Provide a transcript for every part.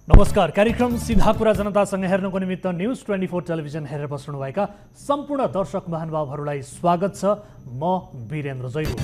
नमस्कार। कार्यक्रम सीधा कुरा जनतासँग हेर्नको निमित्त न्यूज 24 टेलिभिजन हेरेर बस्नुभएका सम्पूर्ण दर्शक महानुभावहरूलाई स्वागत छ। म वीरेन्द्र जैरू।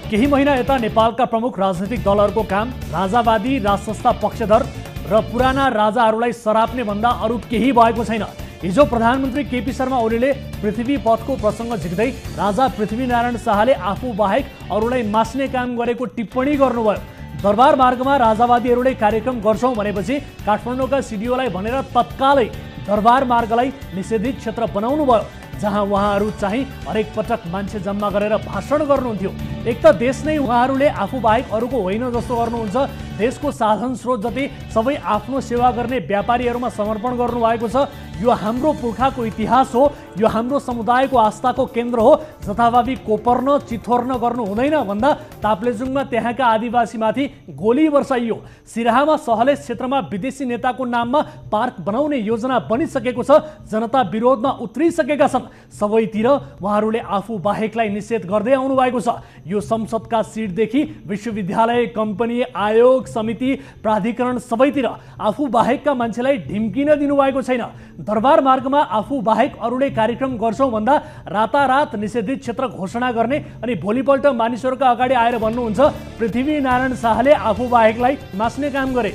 केही महिना यता नेपालका प्रमुख राजनीतिक दलहरूको काम राजावादी राजसंस्था पक्षधर र पुराना राजाहरूलाई सराप्ने भन्दा अरू केही भएको छैन। हिजो प्रधानमन्त्री केपी शर्मा ओलीले पृथ्वी पथको प्रसङ्ग झिक्दै राजा पृथ्वीनारायण शाहले आफू बाहेक अरूलाई मास्ने काम गरेको टिप्पणी गर्नुभयो। दरबार मार्गमा राजावादीहरूले कार्यक्रम गर्छौं भनेपछि काठमाडौँका सिडिओलाई भनेर तत्कालै दरबार मार्गलाई निषेधित क्षेत्र बनाउनु भयो, जहाँ उहाँहरू चाहिँ हरेक पटक मान्छे जम्मा गरेर भाषण गर्नुहुन्थ्यो। एक त देश नै उहाँहरूले आफू बाहेक अरूको होइन जस्तो गर्नुहुन्छ। देशको साधन स्रोत जति सबै आफ्नो सेवा गर्ने व्यापारीहरूमा समर्पण गर्नुभएको छ। यो हाम्रो पुर्खाको इतिहास हो, यो हाम्रो समुदायको आस्थाको केन्द्र हो। जथाभावी कोपर्न चिथोर्न गर्नु हुँदैन भन्दा ताप्लेजुङमा त्यहाँका आदिवासीमाथि गोली वर्षाइयो। सिराहामा सहलेस क्षेत्रमा विदेशी नेताको नाममा पार्क बनाउने योजना बनिसकेको छ। जनता विरोधमा उत्रिसकेका छन्। सबैतिर उहाँहरूले आफू बाहेकलाई निषेध गर्दै आउनु भएको छ। यो संसदका सिटदेखि विश्वविद्यालय, कम्पनी, आयोग, समिति, प्राधिकरण सबैतिर आफू बाहेकका मान्छेलाई ढिम्किन दिनुभएको छैन। दरबार मार्गमा आफू बाहेक अरूले कार्यक्रम गर्छौं भन्दा रातारात निषेधित क्षेत्र घोषणा गर्ने अनि भोलिपल्ट मानिसहरूका अगाडि आएर भन्नुहुन्छ पृथ्वीनारायण शाहले आफू बाहेकलाई मास्ने काम गरे।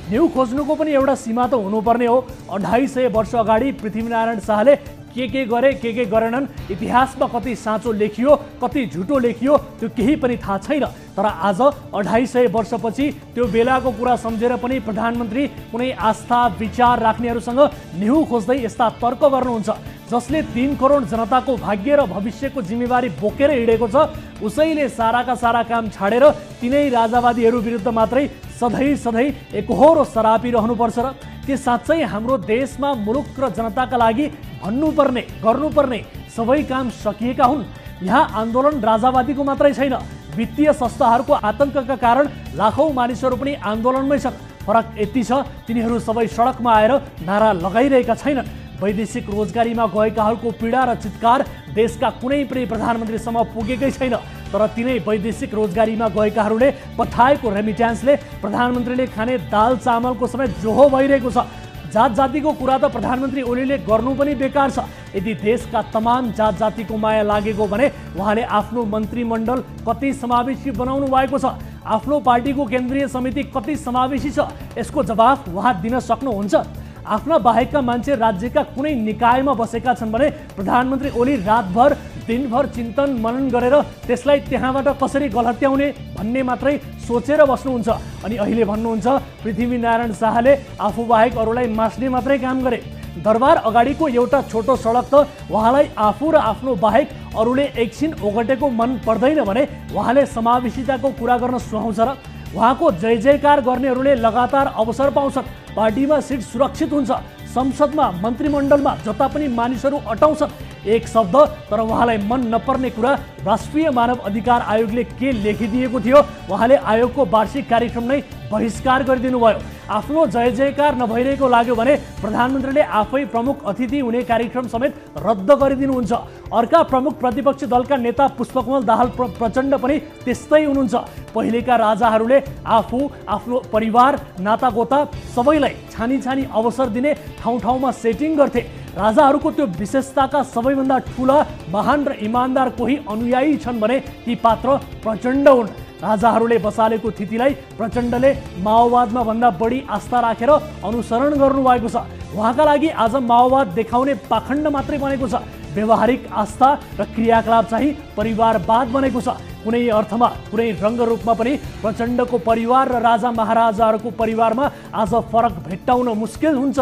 न्यू खोज्नुको पनि एउटा सीमा त हुनुपर्ने हो। 250 वर्ष अगाडि पृथ्वीनारायण शाहले के गरे के गरेनन्, इतिहासमा कति साँचो लेखियो कति झुटो लेखियो त्यो केही पनि थाहा छैन। तर आज 250 वर्षपछि त्यो बेलाको कुरा सम्झेर पनि प्रधानमन्त्री कुनै आस्था विचार राख्नेहरूसँग न्यू खोज्दै यस्ता तर्क गर्नुहुन्छ जसले 3 करोड जनताको भाग्य र भविष्यको जिम्मेवारी बोकेर हिँडेको छ। उसैले साराका सारा काम छाडेर तिनै राजावादीहरू विरुद्ध मात्रै सधैँ एकहोरो सरापी रहनुपर्छ र के साँच्चै हाम्रो देशमा मुलुक र जनताका लागि भन्नुपर्ने गर्नुपर्ने सबै काम सकिएका हुन्? यहाँ आन्दोलन राजावादीको मात्रै छैन, वित्तीय संस्थाहरूको आतंकका कारण लाखौं मानिसहरू पनि आन्दोलनमै छन्। फरक यति छ, तिनीहरू सबै सडकमा आएर नारा लगाइरहेका छैनन्। वैदेशिक रोजगारीमा गएकाहरूको पीडा र चित्कार देशका कुनै पनि प्रधानमन्त्रीसम्म पुगेकै छैन। तर तिनै वैदेशिक रोजगारीमा गएकाहरूले पठाएको रेमिट्यान्सले प्रधानमन्त्रीले खाने दाल चामलको समेत जोहो भइरहेको छ। जात जातिको कुरा त प्रधानमन्त्री ओलीले गर्नु पनि बेकार छ। यदि देशका तमाम जात जातिको माया लागेको भने उहाँले आफ्नो मन्त्रीमण्डल कति समावेशी बनाउनु भएको छ? आफ्नो पार्टीको केन्द्रीय समिति कति समावेशी छ? यसको जवाफ उहाँ दिन सक्नुहुन्छ? आफ्ना बाहेकका मान्छे राज्यका कुनै निकायमा बसेका छन् भने प्रधानमन्त्री ओली रातभर दिनभर चिन्तन मनन गरेर त्यसलाई त्यहाँबाट कसरी गलत्याउने भन्ने मात्रै सोचेर बस्नुहुन्छ। अनि अहिले भन्नुहुन्छ पृथ्वीनारायण शाहले आफू बाहेक अरूलाई मास्ने मात्रै काम गरे। दरबार अगाडिको एउटा छोटो सडक त उहाँलाई आफू र आफ्नो बाहेक अरूले एकछिन ओगटेको मन पर्दैन भने उहाँले समावेशिताको कुरा गर्न सुहाउँछ र? उहाँको जय जयकार गर्नेहरूले लगातार अवसर पाउँछन्, पार्टीमा सिट सुरक्षित हुन्छ, संसदमा मन्त्रीमण्डलमा जता पनि मानिसहरू अटाउँछन्। एक शब्द तर उहाँलाई मन नपर्ने कुरा राष्ट्रिय मानव अधिकार आयोगले के लेखिदिएको थियो, उहाँले आयोगको वार्षिक कार्यक्रम नै बहिष्कार गरिदिनु भयो। आफ्नो जय जयकार नभइरहेको लाग्यो भने प्रधानमन्त्रीले आफै प्रमुख अतिथि हुने कार्यक्रम समेत रद्द गरिदिनुहुन्छ। अर्का प्रमुख प्रतिपक्षी दलका नेता पुष्पकमल दाहाल प्रचण्ड पनि त्यस्तै हुनुहुन्छ। पहिलेका राजाहरूले आफू, आफ्नो परिवार, नातागोता सबैलाई छानी अवसर दिने ठाउँमा सेटिङ गर्थे। राजाहरूको त्यो विशेषताका सबैभन्दा ठुला, महान र इमान्दार कोही अनुयायी छन् भने ती पात्र प्रचण्ड हुन्। राजाहरूले बसालेको थितिलाई प्रचण्डले माओवादमा भन्दा बढी आस्था राखेर अनुसरण गर्नुभएको छ। उहाँका लागि आज माओवाद देखाउने पाखण्ड मात्रै बनेको छ। व्यवहारिक आस्था र क्रियाकलाप चाहिँ परिवारवाद बनेको छ। कुनै अर्थमा कुनै रङ्गरूपमा पनि प्रचण्डको परिवार र राजा महाराजाहरूको परिवारमा आज फरक भेट्टाउन मुस्किल हुन्छ।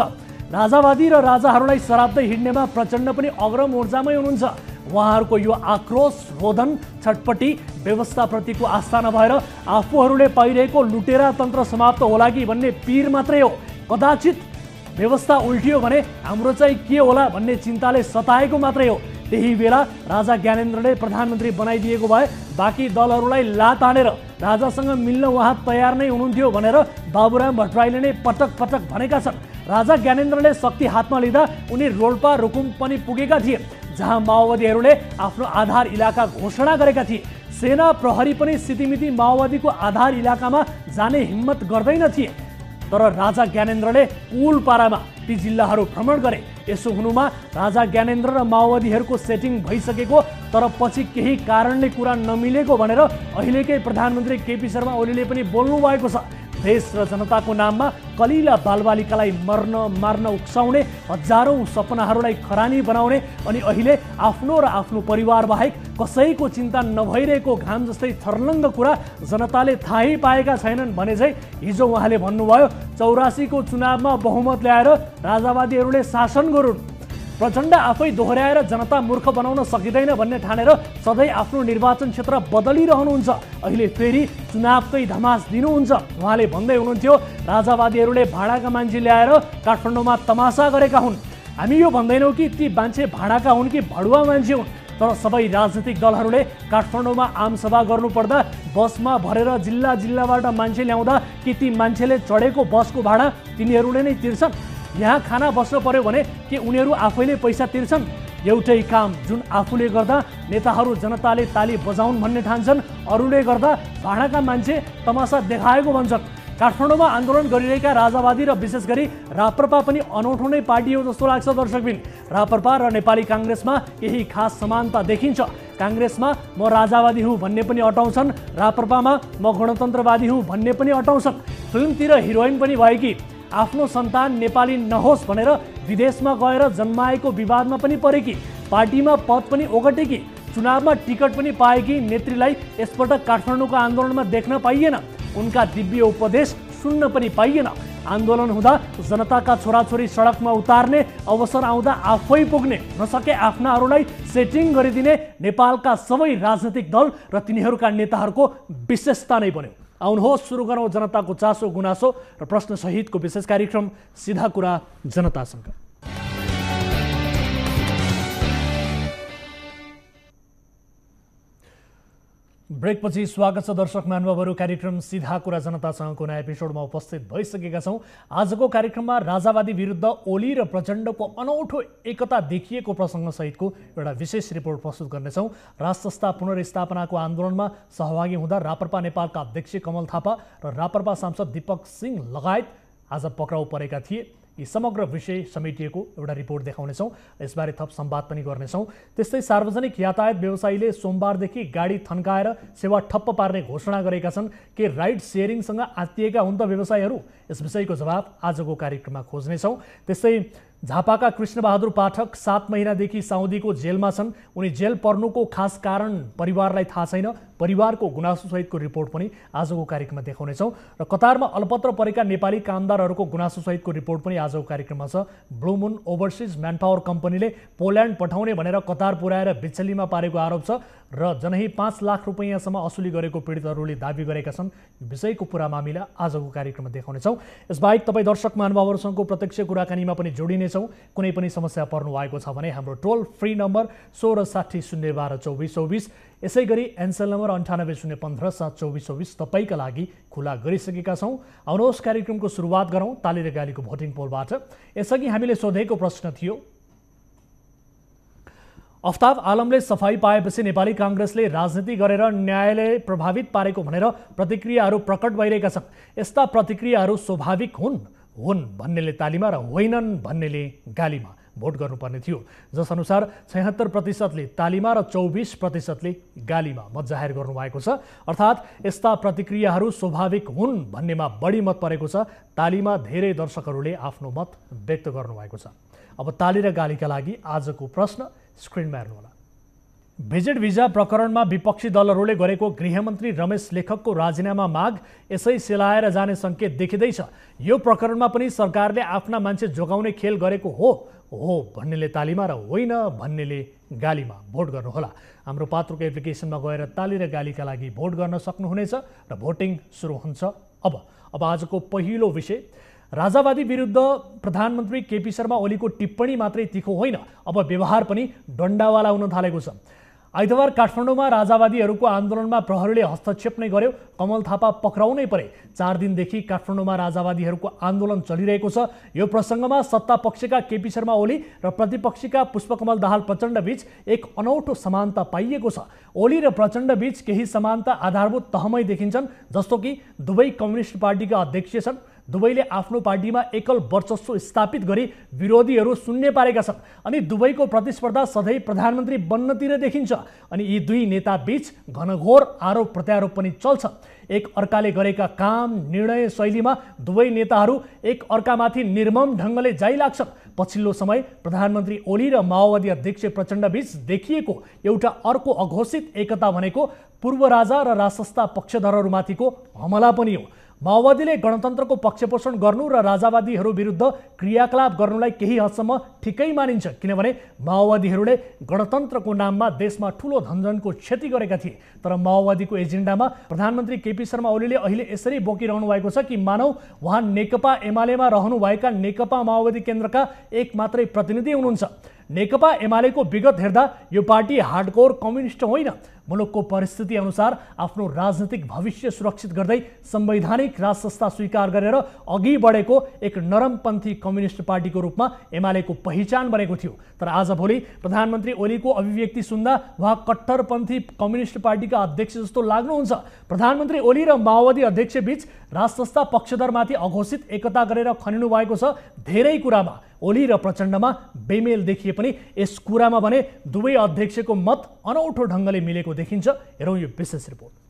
राजावादी र राजाहरूलाई सराप्दै हिँड्नेमा प्रचण्ड पनि अग्रम ऊर्जामै हुनुहुन्छ। उहाँहरूको यो आक्रोश, रोदन, छटपटी व्यवस्थाप्रतिको आस्था नभएर आफूहरूले पाइरहेको लुटेरा तन्त्र समाप्त होला कि भन्ने पीर मात्रै हो। कदाचित व्यवस्था उल्टियो भने हाम्रो चाहिँ के होला भन्ने चिन्ताले सताएको मात्रै हो। त्यही बेला राजा ज्ञानेन्द्रले प्रधानमन्त्री बनाइदिएको भए बाँकी दलहरूलाई लात हानेर राजासँग मिल्न उहाँ तयार नै हुनुहुन्थ्यो भनेर बाबुराम भट्टराईले नै पटक भनेका छन्। राजा ज्ञानेन्द्रले शक्ति हातमा लिँदा उनी रोल्पा रुकुम पनि पुगेका थिए, जहाँ माओवादीहरूले आफ्नो आधार इलाका घोषणा गरेका थिए। सेना प्रहरी पनि सितिमिति माओवादीको आधार इलाकामा जाने हिम्मत गर्दैन थिए। तर राजा ज्ञानेन्द्रले कुल पारामा ती जिल्लाहरू भ्रमण गरे। यसो हुनुमा राजा ज्ञानेन्द्र र माओवादीहरूको सेटिङ भइसकेको तर पछि केही कारणले कुरा नमिलेको भनेर अहिलेकै प्रधानमन्त्री केपी शर्मा ओलीले पनि बोल्नु भएको छ। देश र जनताको नाममा कलिला बालबालिकालाई मार्न उक्साउने, हजारौं सपनाहरूलाई खरानी बनाउने अनि अहिले आफ्नो र आफ्नो परिवार बाहेक कसैको चिन्ता नभइरहेको घाम जस्तै छर्लङ्ग कुरा जनताले थाहै पाएका छैनन् भने चाहिँ हिजो उहाँले भन्नुभयो 84 को चुनावमा बहुमत ल्याएर राजावादीहरूले शासन गरून्। प्रचण्ड आफै दोहोर्याएर जनता मूर्ख बनाउन सकिँदैन भन्ने ठानेर सधैँ आफ्नो निर्वाचन क्षेत्र बदलिरहनुहुन्छ। अहिले फेरि चुनावकै धमास दिनुहुन्छ। उहाँले भन्दै हुनुहुन्थ्यो राजावादीहरूले भाडाका मान्छे ल्याएर काठमाडौँमा तमासा गरेका हुन्। हामी यो भन्दैनौँ कि ती मान्छे भाडाका हुन् कि भडुवा मान्छे हुन्, तर सबै राजनीतिक दलहरूले काठमाडौँमा आमसभा गर्नुपर्दा बसमा भरेर जिल्लाबाट मान्छे ल्याउँदा कि ती मान्छेले चढेको बसको भाडा तिनीहरूले नै तिर्छन्? यहाँ खाना बस्न पर्यो भने के उनीहरू आफैले पैसा तिर्छन्? एउटै काम जुन आफूले गर्दा नेताहरू जनताले ताली बजाउन् भन्ने ठान्छन्, अरूले गर्दा भाडाका मान्छे तमासा देखाएको भन्छन्। काठमाडौँमा आन्दोलन गरिरहेका राजावादी र विशेष गरी राप्रपा पनि अनौठो नै पार्टी हो जस्तो लाग्छ दर्शकबिन। राप्रपा र नेपाली काङ्ग्रेसमा यही खास समानता देखिन्छ। काङ्ग्रेसमा म राजावादी हुँ भन्ने पनि अटाउँछन्, राप्रपामा म गणतन्त्रवादी हुँ भन्ने पनि अटाउँछन्। फिल्मतिर हिरोइन पनि भएकी आफ्नो सन्तान नेपाली नहोस् भनेर विदेशमा गएर जन्माएको विवादमा पनि परेकी, पार्टीमा पद पनि ओगटेकी, चुनावमा टिकट पनि पाएकी नेत्रीलाई यसपटक काठमाडौँको आन्दोलनमा देख्न पाइएन। उनका दिव्य उपदेश सुन्न पनि पाइएन। आन्दोलन हुँदा जनताका छोराछोरी सडकमा उतार्ने अवसर आउँदा आफै पुग्ने, नसके आफ्नाहरूलाई सेटिङ गरिदिने नेपालका सबै राजनीतिक दल र तिनीहरूका नेताहरूको विशेषता नै बन्यो। आउनुहोस् सुरु गरौँ जनताको चासो गुनासो र प्रश्न सहितको विशेष कार्यक्रम सीधा कुरा जनतासँग। ब्रेकपछि स्वागत छ दर्शक महानुभावहरू। कार्यक्रम सीधा कुरा जनतासँगको नयाँ एपिसोडमा उपस्थित भइसकेका छौँ। आजको कार्यक्रममा राजावादी विरुद्ध ओली र प्रचण्डको अनौठो एकता देखिएको प्रसङ्ग सहितको एउटा विशेष रिपोर्ट प्रस्तुत गर्नेछौँ। राष्ट्रसत्ता पुनर्स्थापनाको आन्दोलनमा सहभागी हुँदा राप्रपा नेपालका अध्यक्ष कमल थापा र राप्रपा सांसद दीपक सिंह लगायत आज पक्राउ परेका थिए। यी समग्र विषय समेटिएको एउटा रिपोर्ट देखाउनेछौँ। यसबारे थप संवाद पनि गर्नेछौँ। त्यस्तै सार्वजनिक यातायात व्यवसायीले सोमबारदेखि गाडी थन्काएर सेवा ठप्प पार्ने घोषणा गरेका छन्। के राइड सेयरिङसँग आत्तिएका हुन् त व्यवसायीहरू? यस विषयको जवाब आजको कार्यक्रममा खोज्नेछौँ। त्यस्तै झापाका कृष्णबहादुर पाठक 7 महिनादेखि साउदीको जेलमा छन्। उनी जेल पर्नुको खास कारण परिवारलाई थाहा छैन। परिवारको गुनासोसहितको रिपोर्ट पनि आजको कार्यक्रममा देखाउनेछौँ। र कतारमा अल्पत्र परेका नेपाली कामदारहरूको गुनासोसहितको रिपोर्ट पनि आजको कार्यक्रममा छ। ब्लू मुन ओभरसिज म्यानपावर कम्पनीले पोल्यान्ड पठाउने भनेर कतार पुर्याएर बिचलीमा पारेको आरोप छ र जनही 5 लाख रुपैयाँसम्म असुली गरेको पीडितहरूले दाबी गरेका छन्। विषयको पुरा मामिला आजको कार्यक्रममा देखाउनेछौँ। यसबाहेक तपाईँ दर्शक महानुभावहरूसँगको प्रत्यक्ष कुराकानीमा पनि जोडिनेछौँ। कुनै पनि समस्या पर्नु भएको छ भने हाम्रो टोल फ्री नम्बर 1660 012 2424, यसै गरी एनसेल नम्बर 98 015 72424 तपाईँका लागि खुला गरिसकेका छौँ। आउनुहोस् कार्यक्रमको सुरुवात गरौँ ताली र गालीको भोटिङ पोलबाट। यसअघि हामीले सोधेको प्रश्न थियो, अफ्ताब आलमले सफाई पाएपछि नेपाली काङ्ग्रेसले राजनीति गरेर न्यायालय प्रभावित पारेको भनेर प्रतिक्रियाहरू प्रकट भइरहेका छन्। यस्ता प्रतिक्रियाहरू स्वाभाविक हुन् भन्नेले तालीमा र होइनन् भन्नेले गालीमा भोट गर्नुपर्ने थियो। जसअनुसार 76%ले तालीमा र 24%ले गालीमा मत जाहेर गर्नुभएको छ। अर्थात् यस्ता प्रतिक्रियाहरू स्वाभाविक हुन् भन्नेमा बढी मत परेको छ। तालीमा धेरै दर्शकहरूले आफ्नो मत व्यक्त गर्नुभएको छ। अब ताली र गालीका लागि आजको प्रश्न स्क्रिनमा हेर्नुहोला। भिजिट भिजा प्रकरणमा विपक्षी दलहरूले गरेको गृहमन्त्री रमेश लेखकको राजीनामा माग यसै सेलाएर जाने सङ्केत देखिँदैछ। यो प्रकरणमा पनि सरकारले आफ्ना मान्छे जोगाउने खेल गरेको हो भन्नेले तालीमा र होइन भन्नेले गालीमा भोट गर्नुहोला। हाम्रो पात्रोको एप्लिकेसनमा गएर ताली र गालीका लागि भोट गर्न सक्नुहुनेछ र भोटिङ सुरु हुन्छ। अब आजको पहिलो विषय, राजावादी विरुद्ध प्रधानमन्त्री केपी शर्मा ओलीको टिप्पणी मात्रै तीखो होइन, अब व्यवहार पनि डन्डावाला हुन थालेको छ। आइतबार काठमाडौँमा राजावादीहरूको आन्दोलनमा प्रहरीले हस्तक्षेप नै गर्यो। कमल थापा पक्राउ नै परे। 4 दिनदेखि काठमाडौँमा राजावादीहरूको आन्दोलन चलिरहेको छ। यो प्रसङ्गमा सत्ता पक्षका केपी शर्मा ओली र प्रतिपक्षका पुष्पकमल दाहाल प्रचण्ड बीच एक अनौठो समानता पाइएको छ। ओली र प्रचण्ड बीच केही समानता आधारभूत तहमै देखिन्छन्, जस्तो कि दुवै कम्युनिस्ट पार्टीका अध्यक्ष छन्, दुवैले आफ्नो पार्टीमा एकल वर्चस्व स्थापित गरी विरोधीहरू शून्य पारेका छन् अनि दुवैको प्रतिस्पर्धा सधैँ प्रधानमन्त्री बन्नतिर देखिन्छ। अनि यी दुई नेता बीच घनघोर आरोप प्रत्यारोप पनि चल्छ। एक अर्काले गरेका काम निर्णय शैलीमा दुवै नेताहरू एक अर्कामाथि निर्मम ढङ्गले जाइलाग्छन्। पछिल्लो समय प्रधानमन्त्री ओली र माओवादी अध्यक्ष प्रचण्ड बीच देखिएको एउटा अर्को अघोषित एकता भनेको पूर्व राजा र राजसत्ता पक्षधरहरूमाथिको हमला पनि हो। माओवादीले गणतन्त्रको पक्षपोषण गर्नु र राजावादीहरू विरुद्ध क्रियाकलाप गर्नुलाई केही हदसम्म ठिकै मानिन्छ, किनभने माओवादीहरूले गणतन्त्रको नाममा देशमा ठूलो धनजनको क्षति गरेका थिए। तर माओवादीको एजेन्डामा प्रधानमन्त्री केपी शर्मा ओलीले अहिले यसरी बोकिरहनु भएको छ कि मानौ उहाँ नेकपा एमालेमा रहनुभएका नेकपा माओवादी केन्द्रका एक मात्रै प्रतिनिधि हुनुहुन्छ। नेकपा एमालेको विगत हेर्दा यो पार्टी हार्डकोर कम्युनिस्ट होइन, मुलुकको परिस्थिति अनुसार आफ्नो राजनीतिक भविष्य सुरक्षित गर्दै संवैधानिक राजसंस्था स्वीकार गरेर अघि बढेको एक नरमपन्थी कम्युनिस्ट पार्टीको रूपमा एमालेको पहिचान बनेको थियो। तर आजभोलि प्रधानमन्त्री ओलीको अभिव्यक्ति सुन्दा उहाँ कट्टरपन्थी कम्युनिस्ट पार्टीका अध्यक्ष जस्तो लाग्नुहुन्छ। प्रधानमन्त्री ओली र माओवादी अध्यक्ष बीच राजसंस्था पक्षधरमाथि अघोषित एकता गरेर खनिनु भएको छ। धेरै कुरामा ओली र प्रचण्डमा बेमेल देखिए पनि यस कुरामा भने दुवै अध्यक्षको मत अनौठो ढङ्गले मिलेको देखिन्छ। हेरौँ यो विशेष रिपोर्ट।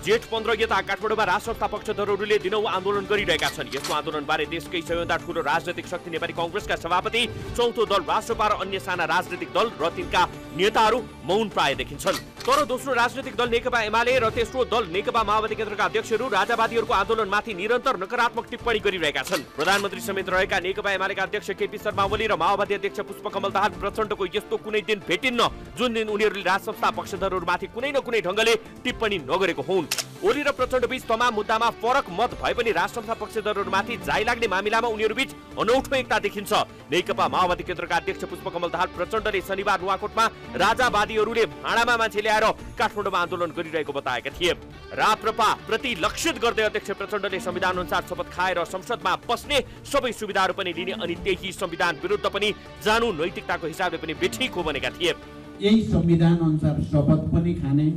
जेठ 15 गते काठमाडौँमा राजसंस्था पक्षधरहरूले दिनौं आन्दोलन गरिरहेका छन्। यसको आन्दोलनबारे देशकै सबैभन्दा ठूलो राजनैतिक शक्ति नेपाली कांग्रेसका सभापति, चौथो दल राष्ट्रपा र अन्य साना राजनैतिक दल र तिनका नेताहरू मौन प्राय देखिन्छन्। तर दोस्रो राजनैतिक दल नेकपा एमाले र तेस्रो दल नेकपा माओवादी केन्द्रका अध्यक्षहरू राजावादीहरूको आन्दोलनमाथि निरन्तर नकारात्मक टिप्पणी गरिरहेका छन्। प्रधानमन्त्री समेत रहेका नेकपा एमालेका अध्यक्ष केपी शर्मा ओली र माओवादी अध्यक्ष पुष्पकमल दाहाल प्रचण्डको यस्तो कुनै दिन भेटिन्न जुन दिन उनीहरूले राजसंस्था पक्षधरहरूमाथि कुनै न कुनै ढङ्गले टिप्पणी नगरेको हुन्। ओली र प्रचण्ड बीच तमाम मुद्दामा फरक मत भए पनि राजसंस्था पक्षधरहरूमाथि जाय लाग्ने मामिलामा उनीहरू बीच अनौठो एकता देखिन्छ। नेकपा माओवादी केन्द्रका अध्यक्ष पुष्पकमल दाहाल प्रचण्डले शनिबार नुवाकोटमा राजावादीहरूले भाँडामा मान्छे ल्याएर काठमाडौँमा आन्दोलन गरिरहेको बताएका थिए। राप्रपा प्रति लक्षित गर्दै अध्यक्ष प्रचण्डले संविधान अनुसार शपथ खाएर संसदमा बस्ने सबै सुविधाहरू पनि लिने अनि त्यही संविधान विरुद्ध पनि जानु नैतिकताको हिसाबले पनि बेठिक हो भनेका थिए। यही संविधान अनुसार शपथ पनि खाने,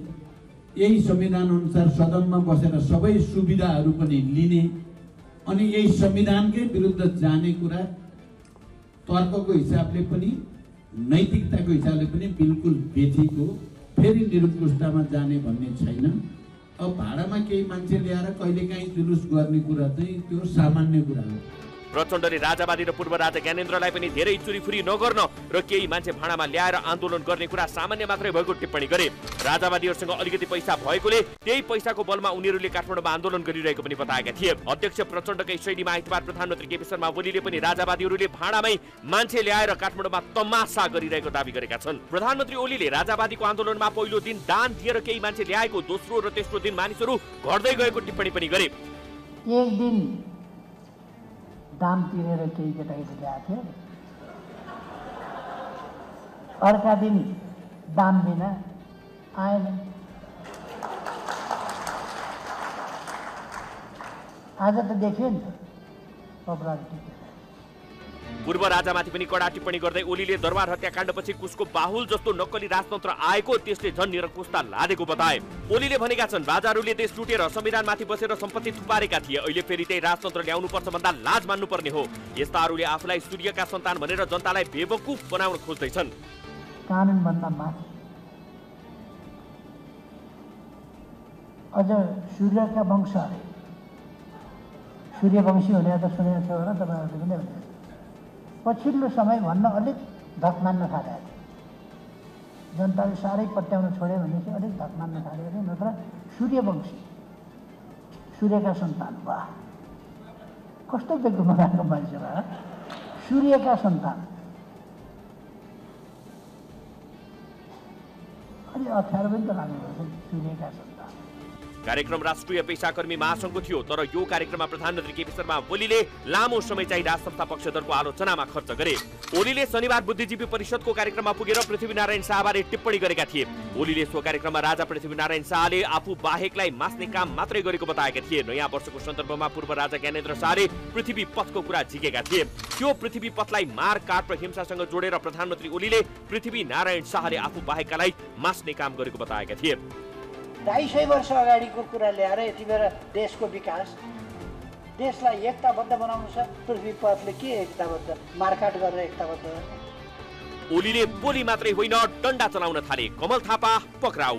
यही संविधान अनुसार सदनमा बसेर सबै सुविधाहरू पनि लिने अनि यही संविधानकै विरुद्ध जाने कुरा तर्कको हिसाबले पनि नैतिकताको हिसाबले पनि बिल्कुल बेठिक हो। फेरि निरुत्कृष्टमा जाने भन्ने छैन। अब भाडामा केही मान्छे ल्याएर कहिलेकाहीँ जुलुस गर्ने कुरा चाहिँ त्यो सामान्य कुरा हो। प्रचण्डले राजावादी र पूर्व राजा ज्ञानेन्द्रलाई पनि धेरै चुरीफुरी नगर्न र केही मान्छे भाँडामा ल्याएर आन्दोलन गर्ने कुरा सामान्य मात्रै भएको टिप्पणी गरे। राजावादीहरूसँग अलिकति पैसा भएकोले त्यही पैसाको बलमा उनीहरूले काठमाडौँमा आन्दोलन गरिरहेको पनि बताएका थिए। अध्यक्ष प्रचण्डकै शैलीमा आइतबार प्रधानमन्त्री केपी शर्मा ओलीले पनि राजावादीहरूले भाँडामै मान्छे ल्याएर काठमाडौँमा तमासा गरिरहेको दाबी गरेका छन्। प्रधानमन्त्री ओलीले राजावादीको आन्दोलनमा पहिलो दिन दान दिएर केही मान्छे ल्याएको, दोस्रो र तेस्रो दिन मानिसहरू घट्दै गएको टिप्पणी पनि गरे। एक दिन दाम तिरेर केही केटाकेटी ल्याएको थियो, अर्का दिन दाम दिन आएन। आज त देखियो नि त अपराध। पूर्व राजामाथि पनि कडा टिप्पणी गर्दै ओलीले दरबार हत्याकाण्डपछि कुसको बाहुल जस्तो नक्कली राजतन्त्र आएको, त्यसले झन् निरङ्कुशता लादेको बताए। ओलीले भनेका छन् राजाहरूले देश लुटेर संविधानमाथि बसेर सम्पत्ति थुपारेका थिए, अहिले फेरि त्यही राजतन्त्र ल्याउनुपर्छ भन्दा लाज मान्नुपर्ने हो। यस्ताहरूले आफूलाई सूर्यका सन्तान भनेर जनतालाई बेवकुफ बनाउन खोज्दैछन्। कानुनभन्दा माथि अझ सूर्यका वंश अरे सूर्यवंशी हुने त सुनेको थियो होला तपाईँहरूले पनि भने। पछिल्लो समय भन्न अलिक धक मान्न थालेको थियो, जनताले साह्रै पत्याउन छोड्यो भनेपछि अलिक धक मान्न थालेको थियो। नत्र सूर्यवंशी, सूर्यका सन्तान, वाह कस्तो बेग्गुमा भएको मान्छे भयो। सूर्यका सन्तान अलि अप्ठ्यारो पनि त लाग्नुपर्छ। सूर्यका सन्तान कार्यक्रम राष्ट्रिय पेशाकर्मी महासंघको थियो, तर यो कार्यक्रममा प्रधानमन्त्री केपी शर्मा ओलीले लामो समय चाहिँ राजसंस्था पक्षधरको आलोचनामा खर्च गरे। ओलीले शनिबार बुद्धिजीवी परिषदको कार्यक्रममा पुगेर पृथ्वीनारायण शाहबारे टिप्पणी गरेका थिए। ओलीले सो कार्यक्रममा राजा पृथ्वीनारायण शाहले आफू बाहेकलाई मास्ने काम मात्रै गरेको बताएका थिए। नयाँ वर्षको सन्दर्भमा पूर्व राजा ज्ञानेन्द्र शाहले पृथ्वी पथको कुरा झिकेका थिए। त्यो पृथ्वी पथलाई मार काट र हिंसासँग जोडेर प्रधानमन्त्री ओलीले पृथ्वीनारायण शाहले आफू बाहेकलाई मास्ने काम गरेको बताएका थिए। 250 वर्ष अगाडिको कुरा ल्याएर यति बेला देशको विकास, देशलाई एकताबद्ध बनाउनु छ। पृथ्वी पथले के एकताबद्ध, मारकाट गरेर एकताबद्ध? ओलीले बोली मात्रै होइन, डन्डा चलाउन थाले। कमल थापा पक्राउ।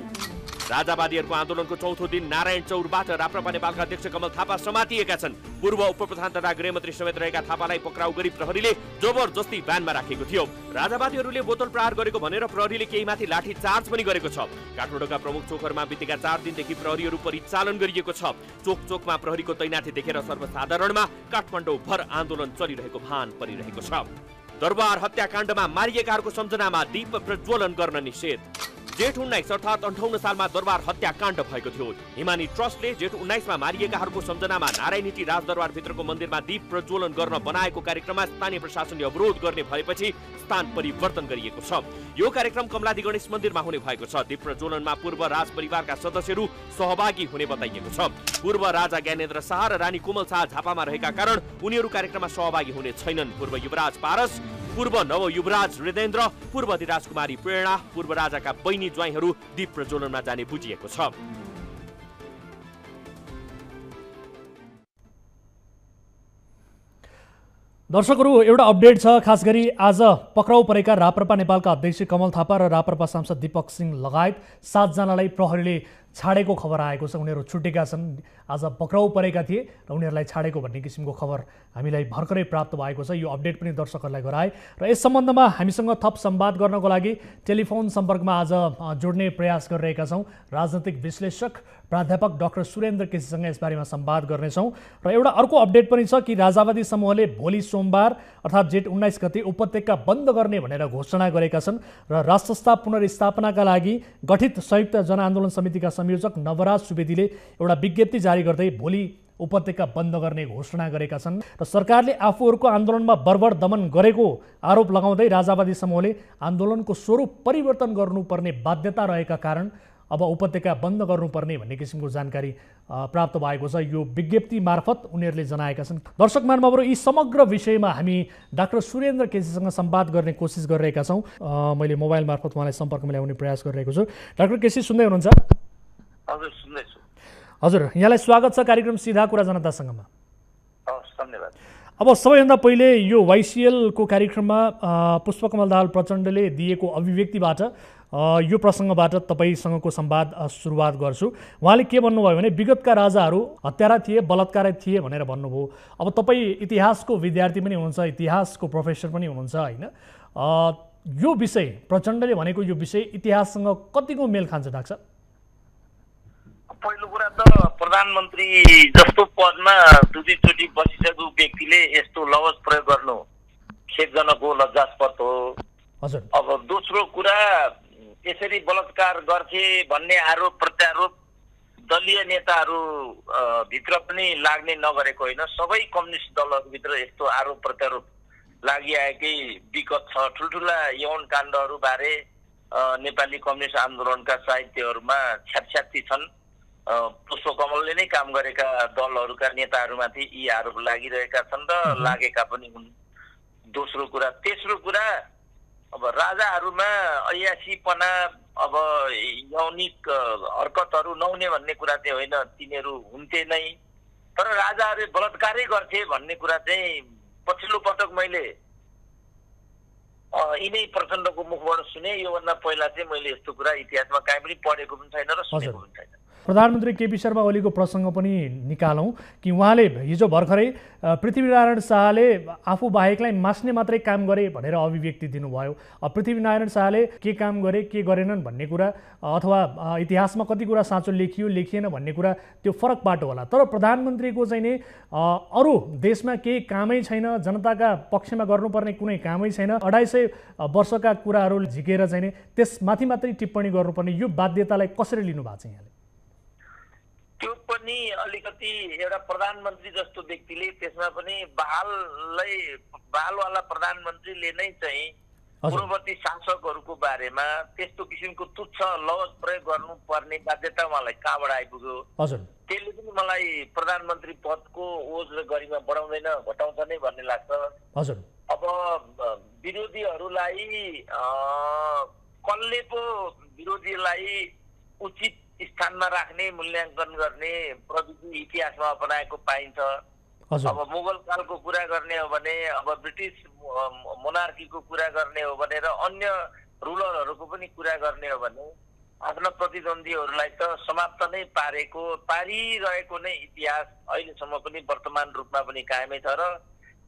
राजावादीहरूको आन्दोलनको चौथो दिन नारायण चौरबाट राप्रपा नेपालका अध्यक्ष कमल थापा समातिएका छन्। पूर्व उपप्रधान तथा गृहमन्त्री समेत रहेका थापालाई पक्राउ गरी प्रहरीले जबरजस्ती भ्यानमा राखेको थियो। राजावादीहरूले बोतल प्रहार गरेको भनेर प्रहरीले केहीमाथि लाठी चार्ज पनि गरेको छ। काठमाडौँका प्रमुख चोकहरूमा बितेका 4 दिनदेखि प्रहरीहरू परिचालन गरिएको छ। चोक चोकमा प्रहरीको तैनाथी देखेर सर्वसाधारणमा काठमाडौँभर आन्दोलन चलिरहेको भान परिरहेको छ। दरबार हत्याकाण्डमा मारिएकाहरूको सम्झनामा दीप प्रज्वलन गर्न निषेध। जेठ 19 अर्थात् 58 सालमा दरबार हत्याकाण्ड भएको थियो। हिमानी ट्रस्टले जेठ 19 मा मारिएकाहरूको सम्झनामा नारायणहिटी राजदरबारभित्रको मन्दिरमा दीप प्रज्वलन गर्न बनाएको कार्यक्रममा स्थानीय प्रशासनले अवरोध गर्ने भएपछि स्थान परिवर्तन गरिएको छ। यो कार्यक्रम कमलादी गणेश मन्दिरमा हुने भएको छ। दीप प्रज्वलनमा पूर्व राज परिवारका सदस्यहरू सहभागी हुने बताइएको छ। पूर्व राजा ज्ञानेन्द्र शाह र रानी कोमल शाह झापामा रहेका कारण उनीहरू कार्यक्रममा सहभागी हुने छैनन्। पूर्व युवराज पारस, पूर्व नव युवराज हृदयेन्द्र, पूर्व अधिराज कुमारी प्रेरणा, पूर्व राजाका बहिनी ज्वाइँहरू दीप प्रज्वलनमा जाने बुझिएको छ। दर्शकहरू, एउटा अपडेट छ। खास गरी आज पक्राउ परेका राप्रपा नेपालका अध्यक्ष कमल थापा र राप्रपा सांसद दीपक सिंह लगायत 7 जनालाई प्रहरीले छाडेको खबर आएको छ। उनीहरू छुटेका छन्। आज पक्राउ परेका थिए र उनीहरूलाई छाडेको भन्ने किसिमको खबर हामीलाई भर्खरै प्राप्त भएको छ। यो अपडेट पनि दर्शकहरूलाई गराए र यस सम्बन्धमा हामीसँग थप संवाद गर्नको लागि टेलिफोन सम्पर्कमा आज जोड्ने प्रयास गरिरहेका छौँ। राजनैतिक विश्लेषक प्राध्यापक डाक्टर सुरेन्द्र केसीसँग यसबारेमा संवाद गर्नेछौँ। र एउटा अर्को अपडेट पनि छ कि राजावादी समूहले भोलि सोमबार अर्थात् जेठ 19 गते उपत्यका बन्द गर्ने भनेर घोषणा गरेका छन् र राष्ट्रसत्ता पुनर्स्थापनाका लागि गठित संयुक्त जनआन्दोलन समितिका संयोजक नवराज सुवेदीले एउटा विज्ञप्ति जारी गर्दै भोलि उपत्यका बन्द गर्ने घोषणा गरेका छन् र सरकारले आफूहरूको आन्दोलनमा बर्बर दमन गरेको आरोप लगाउँदै राजावादी समूहले आन्दोलनको स्वरूप परिवर्तन गर्नुपर्ने बाध्यता रहेका कारण अब उपत्यका बन्द गर्नुपर्ने भन्ने किसिमको जानकारी प्राप्त भएको छ। यो विज्ञप्ति मार्फत उनीहरूले जनाएका छन्। दर्शक महानुभावहरू, यी समग्र विषयमा हामी डाक्टर सुरेन्द्र केसीसँग संवाद गर्ने कोसिस गरिरहेका छौँ। मैले मोबाइल मार्फत उहाँलाई सम्पर्कमा ल्याउने प्रयास गरिरहेको छु। डाक्टर केसी सुन्दै हुनुहुन्छ? हजुर, सुन्दैछु। हजुर, यहाँलाई स्वागत छ कार्यक्रम सिधा कुरा जनतासँगमा। धन्यवाद। अब सबैभन्दा पहिले यो वाइसिएलको कार्यक्रममा पुष्पकमल दाहाल प्रचण्डले दिएको अभिव्यक्तिबाट यो प्रसङ्गबाट तपाईँसँगको संवाद सुरुवात गर्छु। उहाँले के भन्नुभयो भने विगतका राजाहरू हत्यारा थिए, बलात्कारी थिए भनेर भन्नुभयो। अब तपाईँ इतिहासको विद्यार्थी पनि हुनुहुन्छ, इतिहासको प्रोफेसर पनि हुनुहुन्छ होइन? यो विषय, प्रचण्डले भनेको यो विषय इतिहाससँग कतिको मेल खान्छ डाक्टर? पहिलो कुरा त प्रधानमन्त्री जस्तो पदमा दुईचोटि बसिसकेको व्यक्तिले यस्तो लवज प्रयोग गर्नु खेदजनक हो, लज्जास्पद हो। हजुर। अब दोस्रो कुरा, यसरी बलात्कार गर्थे भन्ने आरोप प्रत्यारोप दलीय नेताहरू भित्र पनि लाग्ने नगरेको होइन। सबै कम्युनिस्ट दलहरूभित्र यस्तो आरोप प्रत्यारोप लागिआएकै विगत छ। ठुल्ठुला यौन काण्डहरू बारे नेपाली कम्युनिस्ट आन्दोलनका साहित्यहरूमा छ्यापछ्याप्ती छन्। पुष्पकमलले नै काम गरेका दलहरूका नेताहरूमाथि यी आरोप लागिरहेका छन् र लागेका पनि हुन्। दोस्रो कुरा। तेस्रो कुरा, अब राजाहरूमा ऐयासीपना, अब यौनिक हरकतहरू नहुने भन्ने कुरा चाहिँ होइन, तिनीहरू हुन्थे नै। तर राजाहरूले बलात्कारै गर्थे भन्ने कुरा चाहिँ पछिल्लो पटक मैले यिनै प्रचण्डको मुखबाट सुने। योभन्दा पहिला चाहिँ मैले यस्तो कुरा इतिहासमा कहीँ पनि पढेको पनि छैन र सुनेको पनि छैन। प्रधानमन्त्री केपी शर्मा ओलीको प्रसङ्ग पनि निकालौँ कि उहाँले हिजो भर्खरै पृथ्वीनारायण शाहले आफू बाहेकलाई मास्ने मात्रै काम गरे भनेर अभिव्यक्ति दिनुभयो। पृथ्वीनारायण शाहले के काम गरे के गरेनन् भन्ने कुरा अथवा इतिहासमा कति कुरा साँचो लेखियो लेखिएन भन्ने कुरा त्यो फरक बाटो होला। तर प्रधानमन्त्रीको चाहिँ नि अरू देशमा केही कामै छैन, जनताका पक्षमा गर्नुपर्ने कुनै कामै छैन, 250 वर्षका कुराहरू झिकेर चाहिँ त्यसमाथि मात्रै टिप्पणी गर्नुपर्ने यो बाध्यतालाई कसरी लिनु भएको छ यहाँले? त्यो पनि अलिकति एउटा प्रधानमन्त्री जस्तो व्यक्तिले त्यसमा पनि बहालवाला प्रधानमन्त्रीले नै चाहिँ पूर्ववर्ती शासकहरूको बारेमा त्यस्तो किसिमको तुच्छ लवज प्रयोग गर्नुपर्ने बाध्यता उहाँलाई कहाँबाट आइपुग्यो? त्यसले पनि मलाई प्रधानमन्त्री पदको ओज र गरिमा बढाउँदैन, घटाउँछ नै भन्ने लाग्छ। अब विरोधीहरूलाई कसले पो विरोधीलाई उचित स्थानमा राख्ने मूल्याङ्कन गर्ने प्रविधि इतिहासमा अपनाएको पाइन्छ। अब मुगल कालको कुरा गर्ने हो भने, अब ब्रिटिस मोनार्कीको कुरा गर्ने हो भने र अन्य रुलरहरूको पनि कुरा गर्ने हो भने आफ्ना प्रतिद्वन्दीहरूलाई त समाप्त नै पारिरहेको नै इतिहास अहिलेसम्म पनि वर्तमान रूपमा पनि कायमै छ। र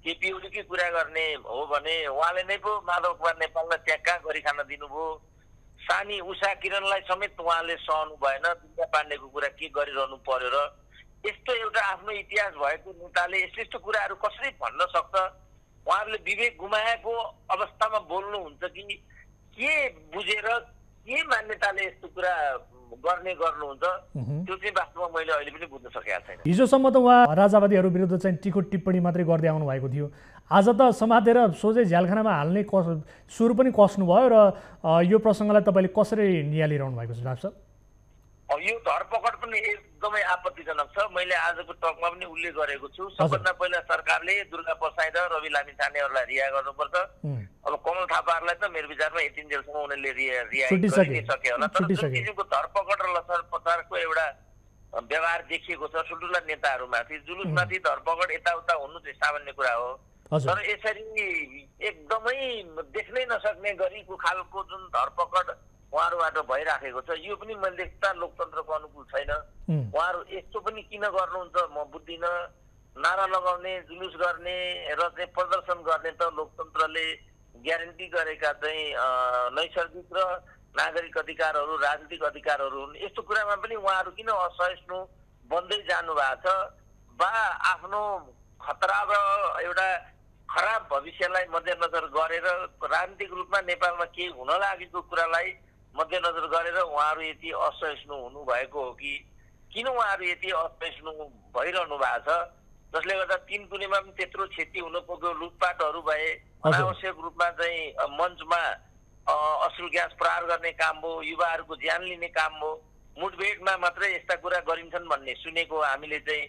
केपी ओलीकै कुरा गर्ने हो भने उहाँले नै पो माधव कुमार नेपाललाई ट्याक्का गरी खान दिनुभयो। सानी उषा किरणलाई समेत उहाँले सहनु भएन। दुर्गा पाण्डेको कुरा के गरिरहनु पर्यो र? यस्तो एउटा आफ्नो इतिहास भएको नेताले यस्तो कुराहरू कसरी भन्न सक्छ? उहाँहरूले विवेक गुमाएको अवस्थामा बोल्नुहुन्छ कि के बुझेर के मान्यताले यस्तो कुरा गर्नुहुन्छ? त्यो चाहिँ वास्तवमा मैले अहिले पनि बुझ्न सकेको छैन। हिजोसम्म त उहाँ राजावादीहरू विरुद्ध चाहिँ टिको टिप्पणी मात्रै गर्दै आउनु भएको थियो। आज त समातेर सोझै झ्यालखानामा हाल्ने सुर पनि कस्नुभयो र यो प्रसङ्गलाई तपाईँले कसरी निहालिरहनु भएको छ डाक्टर साहब? यो धरपकड पनि एकदमै आपत्तिजनक छ। मैले आजको टकमा पनि उल्लेख गरेको छु। सबभन्दा पहिला सरकारले दुर्गा प्रसाई र रवि लामिछानेहरूलाई रिहा गर्नुपर्छ। अब कमल थापाहरूलाई त मेरो विचारमा यतिन्जेलसम्म उनीहरूले रिहा गरिसके होला। तर जुन किसिमको धरपकड र लसार पसारको एउटा व्यवहार देखिएको छ ठुल्ठुला नेताहरूमाथि, जुलुसमाथि धरपकड यताउता हुनु चाहिँ सामान्य कुरा हो। तर यसरी एकदमै देख्नै नसक्ने गरीको खालको जुन धरपकड उहाँहरूबाट भइराखेको छ, यो पनि मैले देख्दा लोकतन्त्रको अनुकूल छैन। उहाँहरू यस्तो पनि किन गर्नुहुन्छ म बुझ्दिनँ। नारा लगाउने, जुलुस गर्ने र चाहिँ प्रदर्शन गर्ने त लोकतन्त्रले ग्यारेन्टी गरेका चाहिँ नैसर्गिक र नागरिक अधिकारहरू, राजनीतिक अधिकारहरू हुन्। यस्तो कुरामा पनि उहाँहरू किन असहिष्णु बन्दै जानु भएको छ? बा आफ्नो खतरा र एउटा खराब भविष्यलाई मध्यनजर गरेर राजनीतिक रूपमा नेपालमा केही हुन लागेको कुरालाई मध्यनजर गरेर उहाँहरू यति असहिष्णु हुनुभएको हो कि किन उहाँहरू यति असहिष्णु भइरहनु भएको छ? जसले गर्दा 3 कुनेमा पनि त्यत्रो क्षति हुन पुग्यो, लुटपाटहरू भए, अनावश्यक रूपमा चाहिँ मञ्चमा अश्रु ग्यास प्रहार गर्ने काम हो, युवाहरूको ज्यान लिने काम हो, मुठभेडमा मात्रै यस्ता कुरा गरिन्छन् भन्ने सुनेको हामीले चाहिँ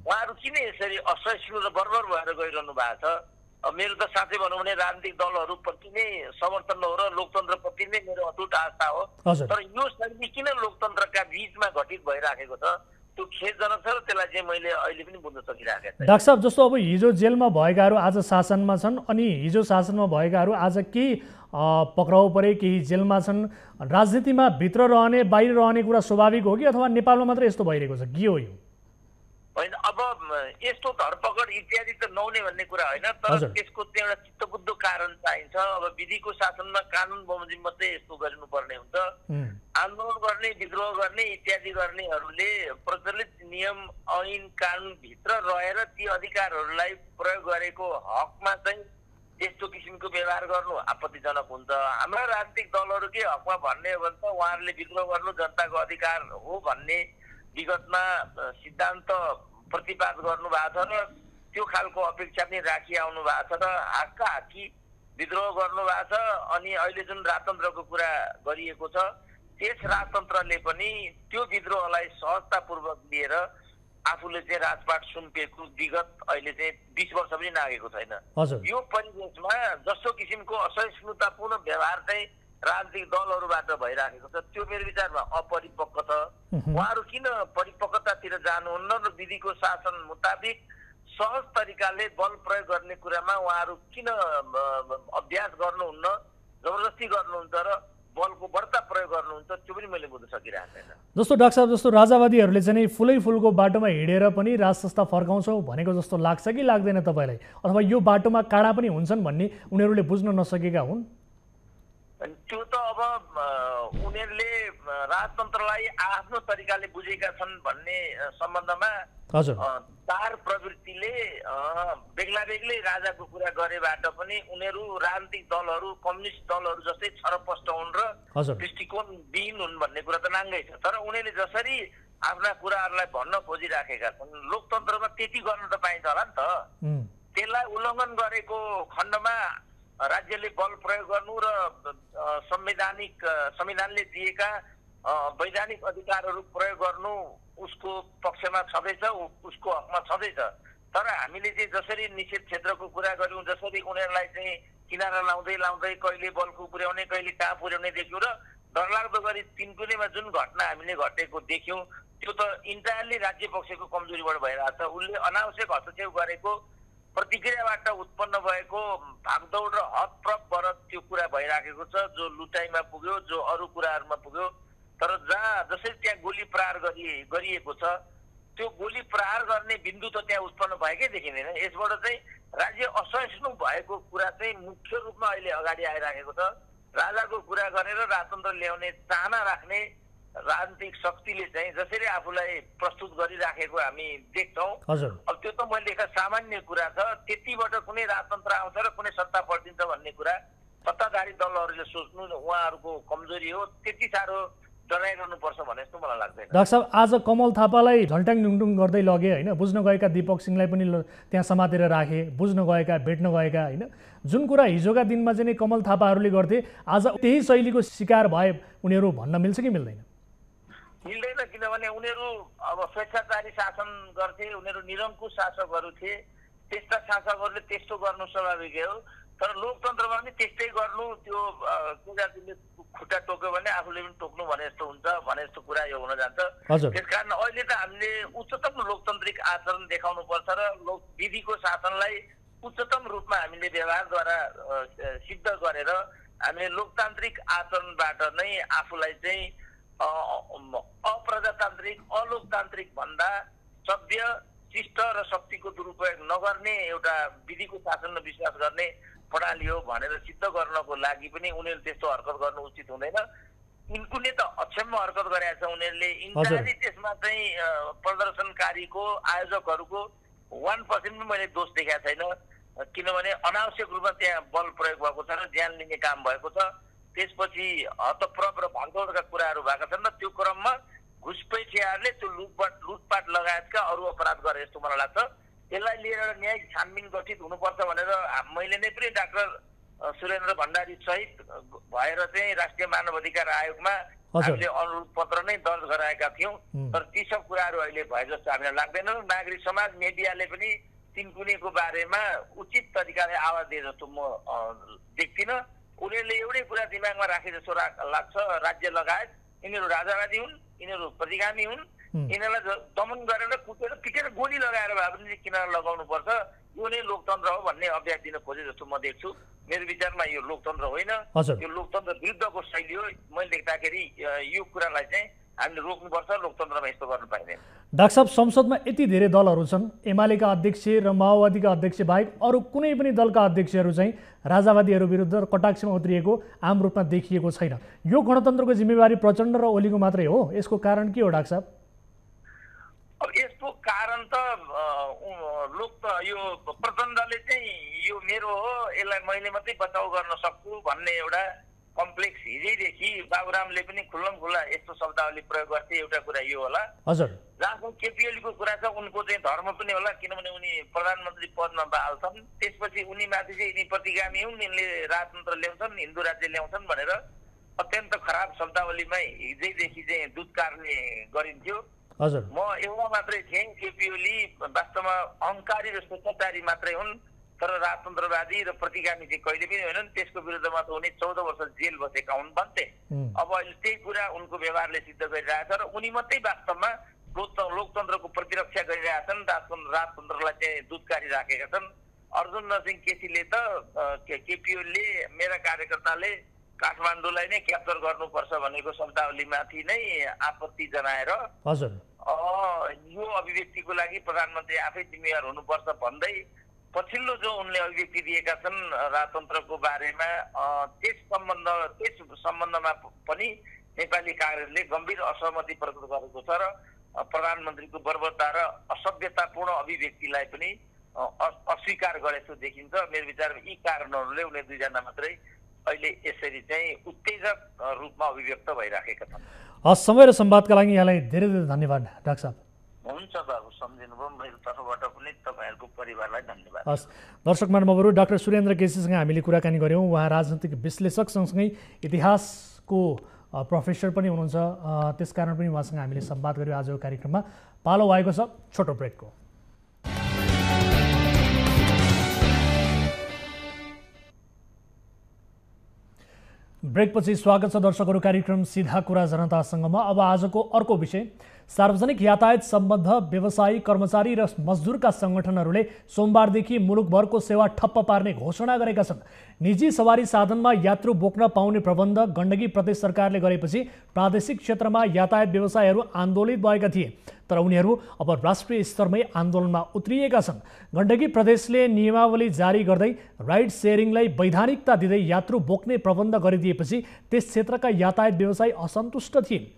उहाँहरू किन यसरी असहिष्णु र बर्बर भएर गइरहनु भएको छ? मेरो त साँच्चै भनौँ भने राजनीतिक दलहरूप्रति नै समर्थन हो र लोकतन्त्रप्रति नै मेरो अटुट आस्था हो। तर यो शैली किन लोकतन्त्रका बीचमा घटित भइराखेको छ त्यो खेदजनक छ र त्यसलाई चाहिँ मैले अहिले पनि बुझ्न सकिरहेको छु। डाक्टर साहब, जस्तो अब हिजो जेलमा भएकाहरू आज शासनमा छन् अनि हिजो शासनमा भएकाहरू आज केही पक्राउ परे, केही जेलमा छन्। राजनीतिमा भित्र रहने बाहिर रहने कुरा स्वाभाविक हो कि अथवा नेपालमा मात्रै यस्तो भइरहेको छ? के हो यो? होइन, अब यस्तो धरपकड इत्यादि त नहुने भन्ने कुरा होइन, तर त्यसको चाहिँ एउटा चित्तबुद्ध कारण चाहिन्छ। अब विधिको शासनमा कानुन बमोजिम मात्रै यस्तो गर्नुपर्ने हुन्छ। आन्दोलन गर्ने, विद्रोह गर्ने इत्यादि गर्नेहरूले प्रचलित नियम ऐन कानुन भित्र रहेर ती अधिकारहरूलाई प्रयोग गरेको हकमा चाहिँ यस्तो किसिमको व्यवहार गर्नु आपत्तिजनक हुन्छ। हाम्रा राजनीतिक दलहरूकै हकमा भन्ने हो भने त उहाँहरूले विद्रोह गर्नु जनताको अधिकार हो भन्ने विगतमा सिद्धान्त प्रतिपाद गर्नु भएको छ र त्यो खालको अपेक्षा पनि राखिआउनु भएको छ र हाक्का हाक्की विद्रोह गर्नु भएको छ। अनि अहिले जुन राजतन्त्रको कुरा गरिएको छ, त्यस राजतन्त्रले पनि त्यो विद्रोहलाई सहजतापूर्वक लिएर आफूले चाहिँ राजपाट सुम्पिएको विगत अहिले चाहिँ 20 वर्ष पनि नागेको छैन। यो परिवेशमा जस्तो किसिमको असहिष्णुतापूर्ण व्यवहार चाहिँ राजनीतिक दलहरूबाट भइराखेको छ, त्यो मेरो विचारमा अपरिपक्व छ। उहाँहरू किन परिपक्वतातिर जानुहुन्न र विधिको शासन मुताबिक सहज तरिकाले बल प्रयोग गर्ने कुरामा उहाँहरू किन अभ्यास गर्नुहुन्न, जबरजस्ती गर्नुहुन्छ र बलको बढ्ता प्रयोग गर्नुहुन्छ? त्यो पनि मैले बुझ्न सकिरहेको छैन। जस्तो डाक्टर साहब, जस्तो राजावादीहरूले चाहिँ फुलै फुलको बाटोमा हिँडेर पनि राज संस्था फर्काउँछौँ भनेको जस्तो लाग्छ कि लाग्दैन तपाईँलाई? अथवा यो बाटोमा काँडा पनि हुन्छन् भन्ने उनीहरूले बुझ्न नसकेका हुन्? त्यो त अब उनीहरूले राजतन्त्रलाई आफ्नो तरिकाले बुझेका छन् भन्ने सम्बन्धमा चार प्रवृत्तिले बेग्ला बेग्लै राजाको कुरा गरेबाट पनि उनीहरू राजनीतिक दलहरू, कम्युनिस्ट दलहरू जस्तै छरपष्ट हुन् र दृष्टिकोण विहीन हुन् भन्ने कुरा त नाङ्गै छ। तर उनीहरूले जसरी आफ्ना कुराहरूलाई भन्न खोजिराखेका छन्। लोकतन्त्रमा त्यति गर्न त पाइन्छ होला नि त। त्यसलाई उल्लङ्घन गरेको खण्डमा राज्यले बल प्रयोग गर्नु र संविधानले दिएका वैधानिक अधिकारहरू प्रयोग गर्नु उसको पक्षमा छँदैछ, उसको हकमा छँदैछ। तर हामीले चाहिँ जसरी निषेध क्षेत्रको कुरा गर्यौँ, जसरी उनीहरूलाई चाहिँ किनारा लाउँदै कहिले बलको पुर्याउने, कहिले कहाँ पुर्याउने देख्यौँ र डरलाग्दो गरी तिनकुनेमा जुन घटना हामीले घटेको देख्यौँ, त्यो त इन्टायरली राज्य पक्षको कमजोरीबाट भइरहेको छ। उसले अनावश्यक हस्तक्षेप गरेको प्रतिक्रियाबाट उत्पन्न भएको भागदौड र हतप्रभबाट त्यो कुरा भइराखेको छ, जो लुटाइमा पुग्यो, जो अरू कुराहरूमा पुग्यो। तर जसरी त्यहाँ गोली प्रहार गरिएको छ, त्यो गोली प्रहार गर्ने बिन्दु त त्यहाँ उत्पन्न भएकै देखिँदैन। यसबाट चाहिँ राज्य असहिष्णु भएको कुरा चाहिँ मुख्य रूपमा अहिले अगाडि आइराखेको छ। राजाको कुरा गरेर राजतन्त्र ल्याउने चाहना राख्ने राजनीतिक शक्तिले चाहिँ जसरी आफूलाई प्रस्तुत गरिराखेको हामी देख्छौँ। अब त्यो त मैले देखा सामान्य कुरा छ। त्यतिबाट कुनै राजतन्त्र आउँछ र कुनै सत्ता पल्टिन्छ भन्ने कुरा सत्ताधारी दलहरूले सोच्नु उहाँहरूको कमजोरी हो। त्यति साह्रो डराइरहनुपर्छ भने जस्तो मलाई लाग्दैन। डाक्टर साहब, आज कमल थापालाई झल्ट्याङ ढुङढुङ गर्दै लगे होइन, बुझ्न गएका दीपक सिंहलाई पनि त्यहाँ समातेर राखे, बुझ्न गएका, भेट्न गएका होइन, जुन कुरा हिजोका दिनमा चाहिँ कमल थापाहरूले गर्थे आज त्यही शैलीको शिकार भए उनीहरू भन्न मिल्छ कि मिल्दैन? मिल्दैन, किनभने उनीहरू अब स्वेच्छाचारी शासन गर्थे, उनीहरू निरङ्कुश शासकहरू थिए। त्यस्ता शासकहरूले त्यस्तो गर्नु स्वाभाविक हो। तर लोकतन्त्रमा पनि त्यस्तै गर्नु, त्यो कुराले खुट्टा टोक्यो भने आफूले पनि टोक्नु भने जस्तो हुन्छ भने जस्तो कुरा यो हुन जान्छ। त्यसकारण अहिले त हामीले उच्चतम लोकतान्त्रिक आचरण देखाउनु पर्छ र विधिको शासनलाई उच्चतम रूपमा हामीले व्यवहारद्वारा सिद्ध गरेर हामीले लोकतान्त्रिक आचरणबाट नै आफूलाई चाहिँ अप्रजातान्त्रिक अलोकतान्त्रिक भन्दा सभ्य शिष्ट र शक्तिको दुरुपयोग नगर्ने एउटा विधिको शासनमा विश्वास गर्ने प्रणाली हो भनेर सिद्ध गर्नको लागि पनि उनीहरूले त्यस्तो हरकत गर्नु उचित हुँदैन। उनले त अक्षम्य हरकत गरेका छ। उनीहरूले इन्टायरली त्यसमा चाहिँ प्रदर्शनकारीको आयोजकहरूको 1% पनि मैले दोष देखाएको छैन, किनभने अनावश्यक रूपमा त्यहाँ बल प्रयोग भएको छ र ज्यान लिने काम भएको छ। त्यसपछि हतप्रभ र भागदौडका कुराहरू भएका छन् र त्यो क्रममा घुसपैठियाहरूले त्यो लुटपाट लगायतका अरू अपराध गरे जस्तो मलाई लाग्छ। यसलाई लिएर न्यायिक छानबिन गठित हुनुपर्छ भनेर मैले नै पनि डाक्टर सुरेन्द्र भण्डारी सहित भएर चाहिँ राष्ट्रिय मानव अधिकार आयोगमा हामीले अनुरोध पत्र नै दर्ज गराएका थियौँ। तर ती सब कुराहरू अहिले भए जस्तो हामीलाई लाग्दैन। नागरिक समाज मिडियाले पनि तिनकुनेको बारेमा उचित तरिकाले आवाज दिए जस्तो म देख्दिनँ। उनीहरूले एउटै कुरा दिमागमा राखे जस्तो लाग्छ, राज्य लगायत यिनीहरू राजावादी हुन्, यिनीहरू प्रतिगामी हुन्, यिनीहरूलाई दमन गरेर कुटेर पिटेर गोली लगाएर भए पनि किनारा लगाउनु पर्छ, यो नै लोकतन्त्र हो भन्ने अभ्यास दिन खोजे जस्तो म देख्छु। मेरो विचारमा यो लोकतन्त्र होइन, यो लोकतन्त्र विरुद्धको शैली हो। मैले देख्दाखेरि यो कुरालाई चाहिँ हामीले रोक्नुपर्छ, लोकतन्त्रमा यस्तो गर्नु पाइँदैन। डाक्टर साहब, संसदमा यति धेरै दलहरू छन्, एमालेका अध्यक्ष र माओवादीका अध्यक्ष बाहेक अरू कुनै पनि दलका अध्यक्षहरू चाहिँ राजावादीहरू विरुद्ध कटाक्षमा उत्रिएको आम रूपमा देखिएको छैन। यो गणतन्त्रको जिम्मेवारी प्रचण्ड र ओलीको मात्रै हो? यसको कारण के हो डाक्टर साहब? अब यसको कारण त यो प्रचण्डले चाहिँ यो मेरो हो, यसलाई मैले मात्रै बचाउ गर्न सक्छु भन्ने एउटा कम्प्लेक्स हिजैदेखि बाबुरामले पनि खुल्लम खुल्ला यस्तो शब्दावली प्रयोग गर्थे। एउटा कुरा यो होला। हजुर, जहाँको केपिओलीको कुरा छ उनको चाहिँ धर्म पनि होला, किनभने उनी प्रधानमन्त्री पदमा बहाल छन्। त्यसपछि उनी माथि चाहिँ यिनी प्रतिगामी हुन्, यिनले राजतन्त्र ल्याउँछन्, हिन्दू राज्य ल्याउँछन् भनेर अत्यन्त खराब शब्दावलीमै हिजैदेखि चाहिँ दुधकार्ने गरिन्थ्यो। हजुर, म एउटा मात्रै थिएँ, केपिओली वास्तवमा अहङ्कारी र स्वेच्छाचारी मात्रै हुन्, तर राजतन्त्रवादी र प्रतिगामी चाहिँ कहिले पनि होइनन्। त्यसको विरुद्धमा त उनी 14 वर्ष जेल बसेका हुन् भन्थे। अब अहिले त्यही कुरा उनको व्यवहारले सिद्ध गरिरहेछ र उनी मात्रै वास्तवमा लोकतन्त्रको प्रतिरक्षा गरिरहेछन्, राजतन्त्रलाई चाहिँ दुधकारी राखेका छन्। अर्जुन नरसिंह केसीले त केपिओलले मेरा कार्यकर्ताले काठमाडौँलाई नै क्याप्चर गर्नुपर्छ भनेको शब्दावलीमाथि नै आपत्ति जनाएर यो अभिव्यक्तिको लागि प्रधानमन्त्री आफै जिम्मेवार हुनुपर्छ भन्दै पछिल्लो जो उनले अभिव्यक्ति दिएका छन् राजतन्त्रको बारेमा, त्यस सम्बन्धमा पनि नेपाली काङ्ग्रेसले गम्भीर असहमति प्रकट गरेको छ र प्रधानमन्त्रीको बर्बरता र असभ्यतापूर्ण अभिव्यक्तिलाई पनि अस्वीकार गरेको देखिन्छ। मेरो विचारमा यी कारणहरूले उनी दुईजना मात्रै अहिले यसरी चाहिँ उत्तेजक रूपमा अभिव्यक्त भइराखेका छन्। समय र संवादका लागि यहाँलाई धेरै धेरै धन्यवाद डाक्टर साहब। हुन्छ बाबु, सम्झिनुभयो। मेरो तर्फबाट पनि तपाईँहरूको परिवारलाई धन्यवाद। हस् दर्शक महानुभावहरू, डाक्टर सुरेन्द्र केसीसँग हामीले कुराकानी गऱ्यौँ। उहाँ राजनीतिक विश्लेषक सँगसँगै इतिहासको प्रोफेसर पनि हुनुहुन्छ, त्यसकारण पनि उहाँसँग हामीले संवाद गऱ्यौँ। आजको कार्यक्रममा पालो आएको छ छोटो ब्रेकको। ब्रेकपछि स्वागत छ दर्शकहरू, कार्यक्रम सीधा कुरा जनतासँगमा। अब आजको अर्को विषय, सार्वजनिक यातायात सम्बद्ध व्यवसायी, कर्मचारी र मजदुरका सङ्गठनहरूले सोमबारदेखि मुलुकभरको सेवा ठप्प पार्ने घोषणा गरेका छन्। निजी सवारी साधनमा यात्रु बोक्न पाउने प्रबन्ध गण्डकी प्रदेश सरकारले गरेपछि प्रादेशिक क्षेत्रमा यातायात व्यवसायीहरू आन्दोलित भएका थिए, तर उनीहरू अब राष्ट्रिय स्तरमै आन्दोलनमा उत्रिएका छन्। गण्डकी प्रदेशले नियमावली जारी गर्दै राइड सेयरिङलाई वैधानिकता दिँदै यात्रु बोक्ने प्रबन्ध गरिदिएपछि त्यस क्षेत्रका यातायात व्यवसायी असन्तुष्ट थिए।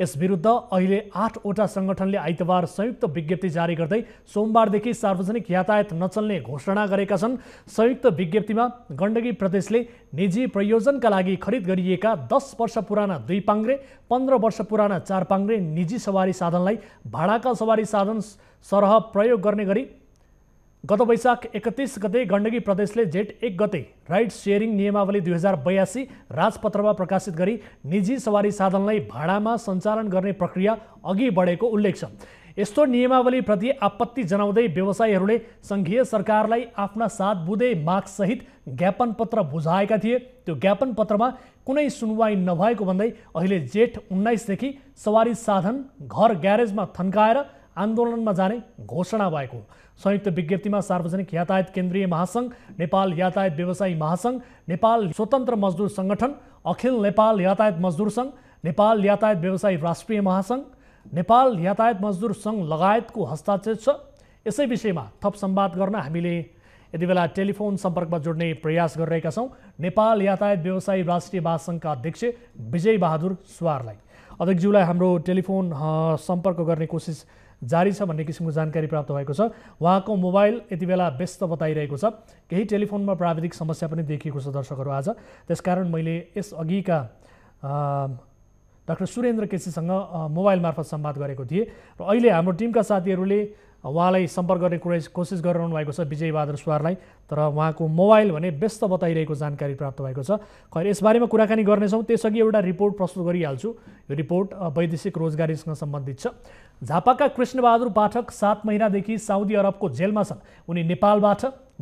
यस विरुद्ध अहिले 8वटा सङ्गठनले आइतबार संयुक्त विज्ञप्ति जारी गर्दै सोमबारदेखि सार्वजनिक यातायात नचल्ने घोषणा गरेका छन्। संयुक्त विज्ञप्तिमा गण्डकी प्रदेशले निजी प्रयोजनका लागि खरिद गरिएका 10 वर्ष पुराना 2 पाङ्ग्रे, 15 वर्ष पुराना 4 पाङ्ग्रे निजी सवारी साधनलाई भाडाका सवारी साधन सरह प्रयोग गर्ने गरी गत वैशाख 31 गते गण्डकी प्रदेशले जेठ 1 गते राइड सेयरिङ नियमावली 2082 राजपत्रमा प्रकाशित गरी निजी सवारी साधनलाई भाडामा सञ्चालन गर्ने प्रक्रिया अघि बढेको उल्लेख छ। यस्तो नियमावलीप्रति आपत्ति जनाउँदै व्यवसायीहरूले सङ्घीय सरकारलाई आफ्ना 7 बुँदे मागसहित ज्ञापन पत्र बुझाएका थिए। त्यो ज्ञापन पत्रमा कुनै सुनवाई नभएको भन्दै अहिले जेठ 19 देखि सवारी साधन घर ग्यारेजमा थन्काएर आन्दोलनमा जाने घोषणा भएको। संयुक्त विज्ञप्तिमा सार्वजनिक यातायात केन्द्रीय महासङ्घ, नेपाल यातायात व्यवसायी महासङ्घ, नेपाल स्वतन्त्र मजदुर सङ्गठन, अखिल नेपाल यातायात मजदुर सङ्घ, नेपाल यातायात व्यवसायी राष्ट्रिय महासङ्घ, नेपाल यातायात मजदुर सङ्घ लगायतको हस्ताक्षर छ। यसै विषयमा थप संवाद गर्न हामीले यति बेला टेलिफोन सम्पर्कमा जोड्ने प्रयास गरिरहेका छौँ नेपाल यातायात व्यवसायी राष्ट्रिय महासङ्घका अध्यक्ष विजय बहादुर सुवारलाई। अध्यक्षज्यूलाई हाम्रो टेलिफोन सम्पर्क गर्ने कोसिस जारी छ भन्ने किसिमको जानकारी प्राप्त भएको छ। उहाँको मोबाइल यति बेला व्यस्त बताइरहेको छ। केही टेलिफोनमा प्राविधिक समस्या पनि देखिएको छ दर्शकहरू आज, त्यसकारण मैले यस अघिका डाक्टर सुरेन्द्र केसीसँग मोबाइल मार्फत संवाद गरेको थिएँ र अहिले हाम्रो टिमका साथीहरूले उहाँलाई सम्पर्क गर्ने कोसिस गरिरहनु भएको छ विजय बहादुर सुवारलाई, तर उहाँको मोबाइल भने व्यस्त बताइरहेको जानकारी प्राप्त भएको छ। खैर यसबारेमा कुराकानी गर्नेछौँ, त्यसअघि एउटा रिपोर्ट प्रस्तुत गरिहाल्छु। यो रिपोर्ट वैदेशिक रोजगारीसँग सम्बन्धित छ। झापाका कृष्णबहादुर पाठक 7 महिनादेखि साउदी अरबको जेलमा छन्। उनी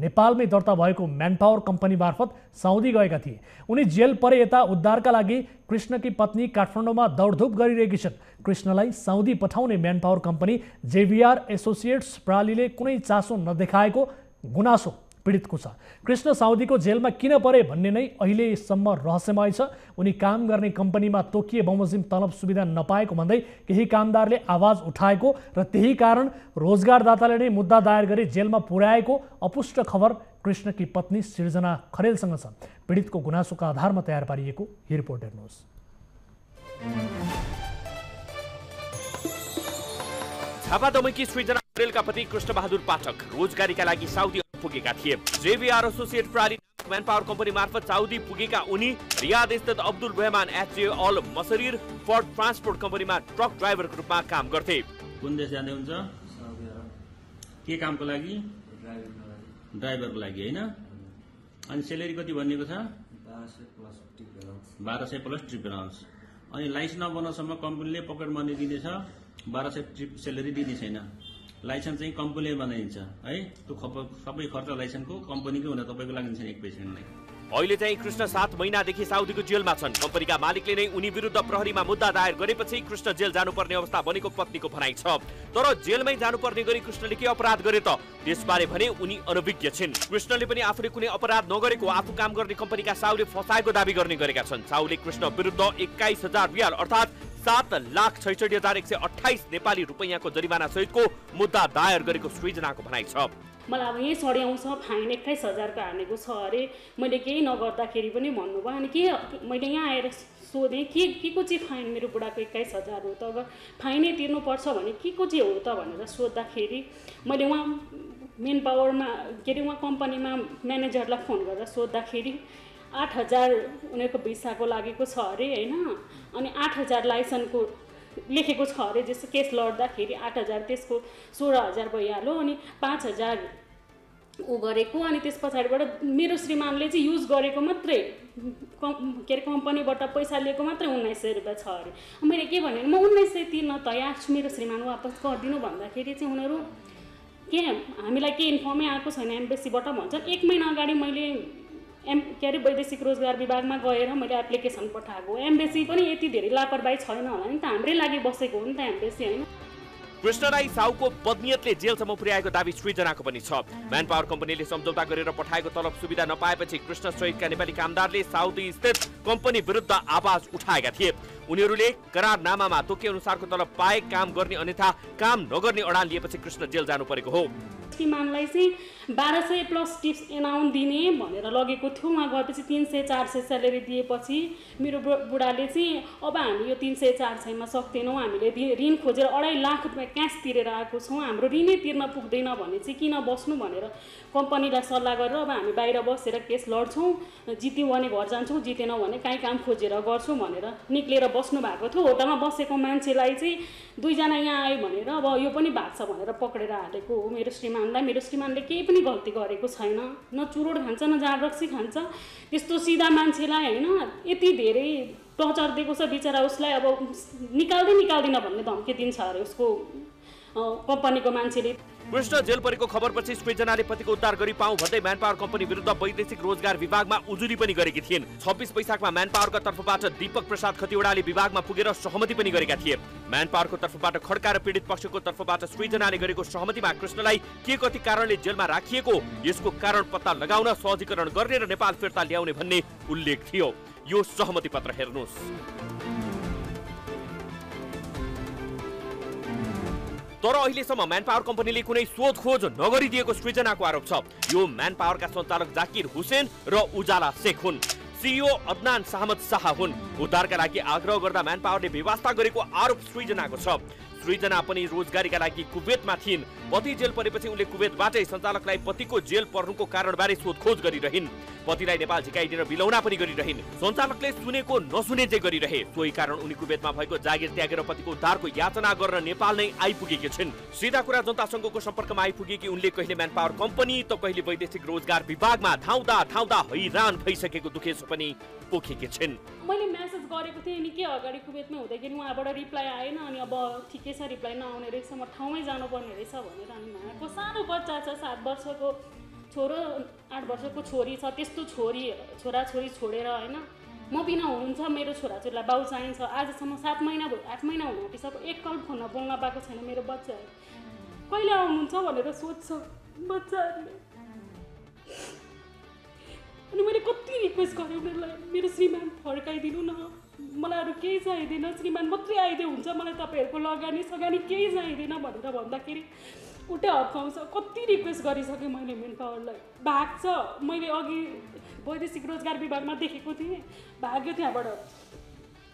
नेपालमै दर्ता भएको म्यानपावर कम्पनी मार्फत साउदी गएका थिए। उनी जेल परे यता उद्धारका लागि कृष्णकी पत्नी काठमाडौँमा दौडधुप गरिरहेकी छन्। कृष्णलाई साउदी पठाउने म्यानपावर कम्पनी जेभिआर एसोसिएट्स प्रालीले कुनै चासो नदेखाएको गुनासो पीडितको छ। कृष्ण साउदीको जेलमा किन परे भन्ने नै अहिलेसम्म रहस्यमय छ। उनी काम गर्ने कम्पनीमा तोकिए बमोजिम तलब सुविधा नपाएको भन्दै केही कामदारले आवाज उठाएको र त्यही कारण रोजगारदाताले नै मुद्दा दायर गरी जेलमा पुर्याएको अपुष्ट खबर कृष्णकी पत्नी सृजना खरेलसँग छ। पीडितको गुनासोका आधारमा तयार पारिएको यो रिपोर्ट हेर्नुहोस्। झापादमैकी सृजना खरेलका पति कृष्णबहादुर पाठक रोजगारीका लागि साउदी पुगेका थिए। जेभिआर एसोसिएट प्राली म्यानपावर कम्पनी मार्फत साउदी पुगेका उनी रियाद स्थित Abdul Rahman HJ Al Masrir Ford transport कम्पनीमा ट्रक ड्राइभरको रूपमा काम गर्थे। कुन देश जाँदै हुन्छ? के कामको लागि? ड्राइभरको लागि हैन। अनि सेलेरी कति भनिएको छ? 1200 प्लस ट्रिप अलाउन्स। अनि लाइसेन्स नबनाउसम्म कम्पनीले पकेट मनी दिनेछ, 1200 ट्रिप सेलेरी दिने छैन। लाइसेन्स चाहिँ कम्पनीले बनाइन्छ है। त्यो सबै खर्च लाइसेन्सको कम्पनीकै हुन तपाईँको लागि छैन 1 पैसा नै। अहिले चाहिँ कृष्ण 7 महिनादेखि साउदीको जेलमा छन्। कम्पनीका मालिकले नै उनी विरुद्ध प्रहरीमा मुद्दा दायर गरेपछि कृष्ण जेल जानुपर्ने अवस्था बनेको पत्नीको भनाइ छ। तर जेलमै जानुपर्ने गरी कृष्णले के अपराध गरे त? त्यसबारे भने उनी अनभिज्ञ छिन्। कृष्णले पनि आफूले कुनै अपराध नगरेको आफू काम गर्ने कम्पनीका साउले फसाएको दावी गर्ने गरेका छन्। साउले कृष्ण विरुद्ध 21,000 रियाल अर्थात् 7,61,128 नेपाली रुपैयाँको जरिवाना सहितको मुद्दा दायर गरेको सृजनाको भनाइ छ। मलाई अब यही सड्याउँछ, फाइन 21,000 हानेको छ अरे। मैले केही नगर्दाखेरि पनि भन्नुभयो। अनि के मैले यहाँ आएर सोधेँ के को चाहिँ फाइन, मेरो बुढाको 21,000 हो त, अब फाइनै तिर्नुपर्छ भने के को चाहिँ हो त भनेर सोद्धाखेरि मैले उहाँ मेन पावरमा के अरे उहाँ कम्पनीमा म्यानेजरलाई फोन गरेर सोद्धाखेरि 8,000 उनीहरूको भिसाको लागेको छ अरे होइन। अनि 8,000 लाइसेन्सको लेखेको छ अरे, जस्तो केस लड्दाखेरि 8,000 त्यसको 16,000 भइहाल्यो। अनि 5,000 ऊ गरेको, अनि त्यस पछाडिबाट मेरो श्रीमानले चाहिँ युज गरेको मात्रै के अरे कम्पनीबाट पैसा लिएको मात्रै 1900 रुपियाँ छ अरे। मैले के भने म 1900 तिर्न तयार छु, मेरो श्रीमान वापस गरिदिनु भन्दाखेरि चाहिँ उनीहरू के हामीलाई के इन्फर्मै आएको छैन एम्बेसीबाट भन्छन्। 1 महिना अगाडि मैले के अरे वैदेशिक रोजगार विभागमा गएर मैले एप्लिकेसन पठाएको। एम्बेसी पनि यति धेरै लापरवाही छैन होला नि त, हाम्रै लागि बसेको हो नि त एम्बेसी होइन। कृष्ण राई साउको बदनियतले जेलसम्म पुर्याएको दावी सृजनाको पनि छ। म्यान पावर कम्पनीले सम्झौता गरेर पठाएको तलब सुविधा नपाएपछि कृष्ण सहितका नेपाली कामदारले साउदी स्थित कम्पनी विरुद्ध आवाज उठाएका थिए। उनीहरूले करारनामामा तोके अनुसारको तलब पाए काम गर्ने अन्यथा काम नगर्ने अडान लिएपछि कृष्ण जेल जानु परेको हो। श्रीमानलाई चाहिँ 1200 प्लस टिप्स एनाउन्ट दिने भनेर लगेको थियो। उहाँ गएपछि 300-400 स्यालेरी दिएपछि मेरो बुढाले चाहिँ अब हामी यो 300-400मा सक्दैनौँ, हामीले ऋण खोजेर 2.5 लाख रुपियाँ क्यास तिरेर आएको छौँ, हाम्रो ऋणै तिर्न पुग्दैन भने चाहिँ किन बस्नु भनेर कम्पनीलाई सल्लाह गरेर अब हामी बाहिर बसेर केस लड्छौँ, जित्यौँ भने घर जान्छौँ, जितेनौँ भने काहीँ काम खोजेर गर्छौँ भनेर निक्लेर बस्नु भएको थियो। होटलमा बसेको मान्छेलाई चाहिँ 2 जना यहाँ आयो भनेर अब यो पनि भाग्छ भनेर पक्रेर हालेको हो मेरो श्रीमानलाई। मेरो श्रीमानले केही पनि गल्ती गरेको छैन, न चुरोड खान्छ न जाँड रक्सी खान्छ। त्यस्तो सिधा मान्छेलाई होइन यति धेरै टर्चर दिएको छ बिचरा, उसलाई अब निकाल्दिन भन्ने धम्की दिन्छ अरे उसको कम्पनीको मान्छेले। कृष्ण जेल परेको खबरपछि सृजनाले पतिको उद्धार गरी पाऊँ भन्दै म्यान पावर कम्पनी विरुद्ध वैदेशिक रोजगार विभागमा उजुरी पनि गरेकी थिइन्। 26 वैशाखमा म्यान पावरका तर्फबाट दीपक प्रसाद खतिवडाले विभागमा पुगेर सहमति पनि गरेका थिए। म्यान पावरको तर्फबाट खड्का र पीडित पक्षको तर्फबाट सृजनाले गरेको सहमतिमा कृष्णलाई के कति कारणले जेलमा राखिएको यसको कारण पत्ता लगाउन सहजीकरण गर्ने र नेपाल फिर्ता ल्याउने भन्ने उल्लेख थियो। यो सहमति पत्र हेर्नुहोस्। तर अहिलेसम्म म्यान पावर कम्पनीले कुनै सोधखोज नगरिदिएको सृजनाको आरोप छ। यो म्यान पावरका सञ्चालक जाकिर हुसेन र उजाला शेख हुन्। सीईओ अदनान साहमद शाह हुन्। उद्धारका लागि आग्रह गर्दा म्यान पावरले व्यवस्था गरेको आरोप सृजनाको छ। सृजना पनि रोजगारीका लागि कुवेतमा थिइन्। पति जेल परेपछि उनले कुवेतबाटै सञ्चालकलाई पतिको जेल पर्नुको कारणबारे सोधखोज गरिरहिन्। पतिलाई नेपाल झिकाइदिन बिलौना पनि गरिरहिन्। सञ्चालकले सुनेको नसुने चाहिँ गरिरहे। सोही कारण उनी कुवेतमा भएको जागिर त्यागेर पतिको उद्धारको याचना गर्न नेपाल नै आइपुगेकी छिन्। सिधा कुरा जनता संघको सम्पर्कमा आइपुगेकी उनले कहिले म्यान पावर कम्पनी त कहिले वैदेशिक रोजगार विभागमा धाउँदा हैरान भइसकेको दुखेसो पनि पोखेकी छिन्। मैले मेसेज गरेको थिएँ नि के अगाडि कुवेतमा हुँदाखेरि उहाँबाट रिप्लाई आएन। अनि अब ठिकै छ रिप्लाई नआउने रहेछ, म ठाउँमै जानुपर्ने रहेछ भनेर अनि उहाँको सानो बच्चा छ, 7 वर्षको छोरो 8 वर्षको छोरी छ। त्यस्तो छोराछोरी छोडेर होइन म बिना हुनुहुन्छ, मेरो छोराछोरीलाई बाउ चाहिन्छ। आजसम्म 8 महिना हुनु आँटिसक्यो, एक कल फोनमा बोल्न पाएको छैन मेरो बच्चाहरू। कहिले आउनुहुन्छ भनेर सोध्छ बच्चाहरूले। अनि मैले कति रिक्वेस्ट गरेँ उनीहरूलाई, मेरो श्रीमान फर्काइदिनु न, मलाई अरू केही चाहिँदैन, श्रीमान मात्रै आइदिए हुन्छ, मलाई तपाईँहरूको लगानी केही चाहिँदैन भनेर भन्दाखेरि उल्टै हप्काउँछ। कति रिक्वेस्ट गरिसकेँ मैले म्यान पावरलाई। भाग्छ, मैले अघि वैदेशिक रोजगार विभागमा देखेको थिएँ, भाग्यो त्यहाँबाट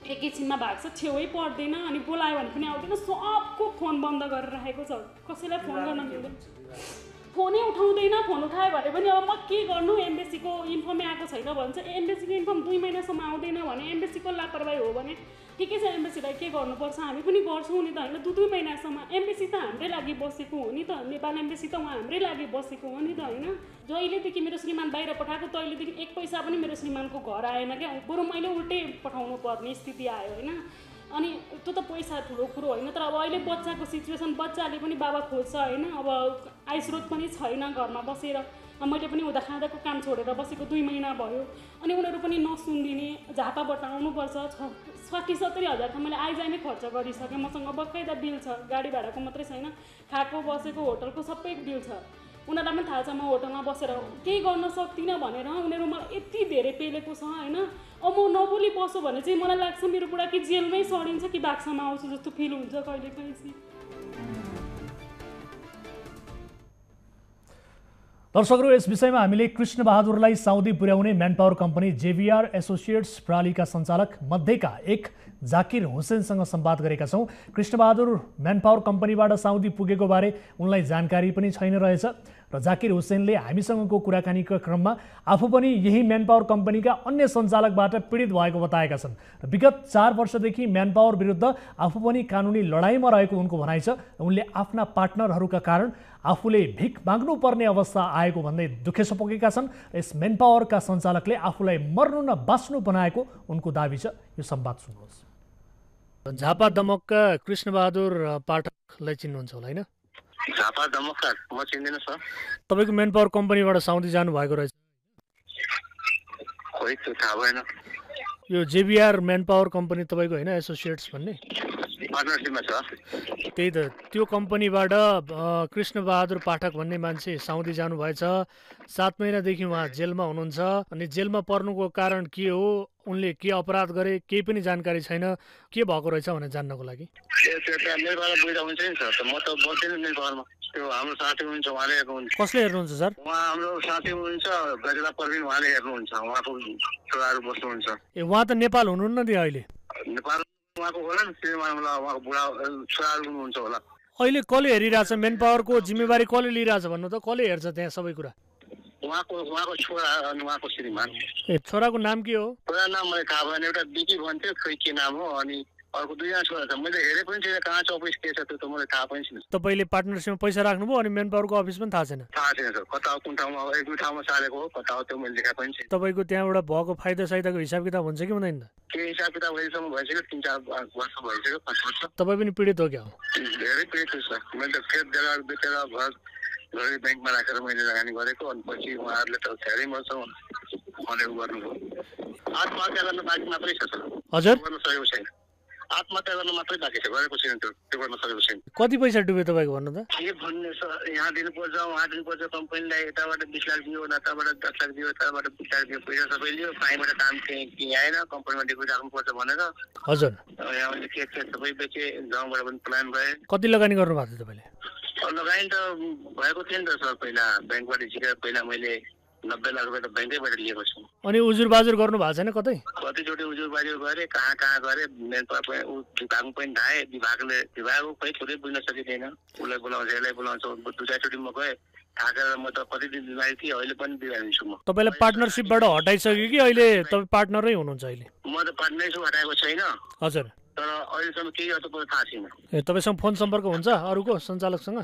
एकैछिनमा भाग्छ, छेउै पर्दैन। अनि बोलायो भने पनि आउँदैन, सबको फोन बन्द गरेर राखेको छ, कसैलाई फोन गर्न मिल्दैन, फोनै उठाउँदैन। फोन उठायो भने पनि अब म के गर्नु, एम्बेसीको इन्फर्मै आएको छैन भन्छ। एम्बेसीको इन्फर्म 2 महिनासम्म आउँदैन भने एम्बेसीको लापरवाही हो भने ठिकै छ, एम्बेसीलाई के गर्नुपर्छ हामी पनि गर्छौँ नि त होइन। 2 महिनासम्म एम्बेसी त हाम्रै लागि बसेको हो नि त, नेपाल एम्बेसी त उहाँ हाम्रै लागि बसेको हो नि त होइन। जहिलेदेखि मेरो श्रीमान बाहिर पठाएको तहिलेदेखि 1 पैसा पनि मेरो श्रीमानको घर आएन क्या, बरु मैले उल्टै पठाउनु पर्ने स्थिति आयो होइन। अनि त्यो त पैसा ठुलो कुरो होइन, तर अब अहिले बच्चाको सिचुएसन, बच्चाले पनि बाबा खोज्छ होइन। अब आयस्रोत पनि छैन, घरमा बसेर मैले पनि हुँदा खाँदाको काम छोडेर बसेको 2 महिना भयो। अनि उनीहरू पनि नसुनिदिने, झापाबाट आउनुपर्छ। 60-70 हजार त मैले आइजाइ नै खर्च गरिसकेँ। मसँग बकाइदा बिल छ, गाडी भाडाको मात्रै छैन, खाएको बसेको होटलको सबै बिल छ। उनीहरूलाई पनि थाहा छ म होटलमा बसेर केही गर्न सक्दिनँ भनेर। उनीहरू मलाई यति धेरै पेलेको छ होइन। अब म नबोली बस्छु भने चाहिँ मलाई लाग्छ मेरो बुढा कि जेलमै सडिन्छ कि बाक्सामा आउँछु जस्तो फिल हुन्छ कहिलेकाहीँ चाहिँ। दर्शकहरू, यस विषयमा हामीले कृष्ण बहादुरलाई साउदी पुर्याउने म्यान पावर कम्पनी जेभीआर एसोसिएट्स प्रणालीका सञ्चालक मध्येका एक जाकिर हुसेनसँग संवाद गरेका छौँ। कृष्ण बहादुर म्यान पावर कम्पनीबाट साउदी पुगेको बारे उनलाई जानकारी पनि छैन रहेछ। र जाकिर हुसेनले हामीसँगको कुराकानीको क्रममा आफू पनि यही म्यानपावर कम्पनीका अन्य सञ्चालकबाट पीडित भएको बताएका छन् र विगत 4 वर्षदेखि म्यानपावर विरुद्ध आफू पनि कानुनी लडाईँमा रहेको उनको भनाइ छ। उनले आफ्ना पार्टनरहरूका कारण आफूले भिख माग्नुपर्ने अवस्था आएको भन्दै दुखेसो पोखेका छन्। यस म्यानपावरका सञ्चालकले आफूलाई मर्नु न बाँच्नु बनाएको उनको दाबी छ। यो संवाद सुन्नुहोस्। झापा दमकका कृष्णबहादुर पाठकलाई चिन्नुहुन्छ होला हैन? झापा दमकका म चिन्दिनँ सर। तपाईको म्यानपावर कम्पनीबाट साउदी जानु भएको रहेछ? खोइ त्यो थाहा भएन। यो जेबीआर म्यानपावर कम्पनी तपाईको हैन, एसोसिएट्स भन्ने? पार्टनरशिपमा छ। त्यही त, त्यो कम्पनीबाट कृष्णबहादुर पाठक भन्ने मान्छे साउदी जानु भएछ। 7 महिनादेखि उहाँ जेलमा हुनुहुन्छ। अनि जेलमा पर्नुको कारण के हो, उनले के अपराध गरे, केही पनि जानकारी छैन। के भएको रहेछ भनेर जान्नको लागि मेरोबाट बुझ्दा हुन्छ नि सर। म त बोल्दिनँ नेपालमा। त्यो हाम्रो साथी हुनुहुन्छ, उहाँले हेर्नुहुन्छ। कसले हेर्नुहुन्छ सर? उहाँ हाम्रो साथी हुनुहुन्छ गजला परवीन, उहाँले हेर्नुहुन्छ। उहाँको छोराहरू बस्नुहुन्छ। ए, उहाँ त नेपाल हुनुहुन्न नि अहिले? नेपाल उहाँको होला नि, श्रीमानला उहाँको बुढा छोराहरू हुनुहुन्छ होला। अहिले कसले हेरिरहेछ? म्यानपावरको जिम्मेवारी कसले लिइरहेछ भन्नु त? कसले हेर्छ त्यहाँ सबै कुरा? उहाँको छोरा अनि उहाँको श्रीमान। ए, छोराको नाम के हो? छोरा नाम मैले थाहा भएन। एउटा बिकी भन्थ्यो, खै के नाम हो। अनि अर्को 2जना छोरा छ। मैले हेरे पनि छैन कहाँ छ अफिस के छ, त्यो त मलाई थाहा पनि छैन। तपाईँले पार्टनरसिपमा पैसा राख्नुभयो अनि म्यानपावरको अफिस पनि थाहा छैन? थाहा छैन सर। कता हो, कुन ठाउँमा हो, 1-2 ठाउँमा सारेको हो, कता हो त्यो मैले देखा पनि छैन। तपाईँको त्यहाँबाट भएको फाइदा साइदाको हिसाब किताब हुन्छ कि हुँदैन? के हिसाब किताब अहिलेसम्म भइसक्यो, 3-4 वर्ष भइसक्यो, 5 वर्ष। तपाईँ पनि पीडित हो क्या? धेरै पीडित छु सर। मैले त खेत जग्गा बेचेर घर ब्याङ्कमा राखेर मैले लगानी गरेको। अनि पछि उहाँहरूले त धेरै वर्ष मैले गर्नुभयो। आत्महत्या गर्न बाँकी मात्रै छ सर। हजुर? गर्न सकेको छैन। आत्महत्या गर्न मात्रै बाँकी छ, गरेको छैन। त्यो गर्न सकेको छैन। कति पैसा डुब्यो तपाईँको भन्नु त? के भन्ने सर, यहाँ दिनुपर्छ, उहाँ दिनुपर्छ। कम्पनीलाई यताबाट 20 लाख दियो, उताबाट 10 लाख दियो, यताबाट 20 लाख दियो। पैसा सबै लियो। कहीँबाट काम केही आएन। कम्पनीमा डिपोजिट राख्नुपर्छ भनेर। हजुर? यहाँ मैले खेत सबै बेचेँ। गाउँबाट पनि प्लान भए। कति लगानी गर्नुभएको थियो तपाईँले? लगानी त भएको थियो नि त सर। पहिला ब्याङ्कबाट झिकेर पहिला मैले 90 लाख रुपियाँ त ब्याङ्कैबाट लिएको छु। अनि उजुर बाजुर गर्नु भएको छैन कतै? कतिचोटि उजुर बाजुर गरेँ, कहाँ गरे। म्यानपावर विभाग पनि धाएँ। विभागको खै थोरै बुझ्न सकिँदैन। उसलाई बोलाउँछ, यसलाई बोलाउँछ। 2-4 म गएँ, थाकेर म त कति दिन बिमारी थिएँ। अहिले पनि बिमारी छु म। तपाईँलाई पार्टनरसिपबाट हटाइसक्यो कि अहिले तपाईँ पार्टनरै हुनुहुन्छ अहिले? म त पार्टनरसिप हटाएको छैन। हजुर? तर अहिलेसम्म केही अर्थ थाहा छैन। ए, तपाईँसँग फोन सम्पर्क हुन्छ अरूको सञ्चालकसँग?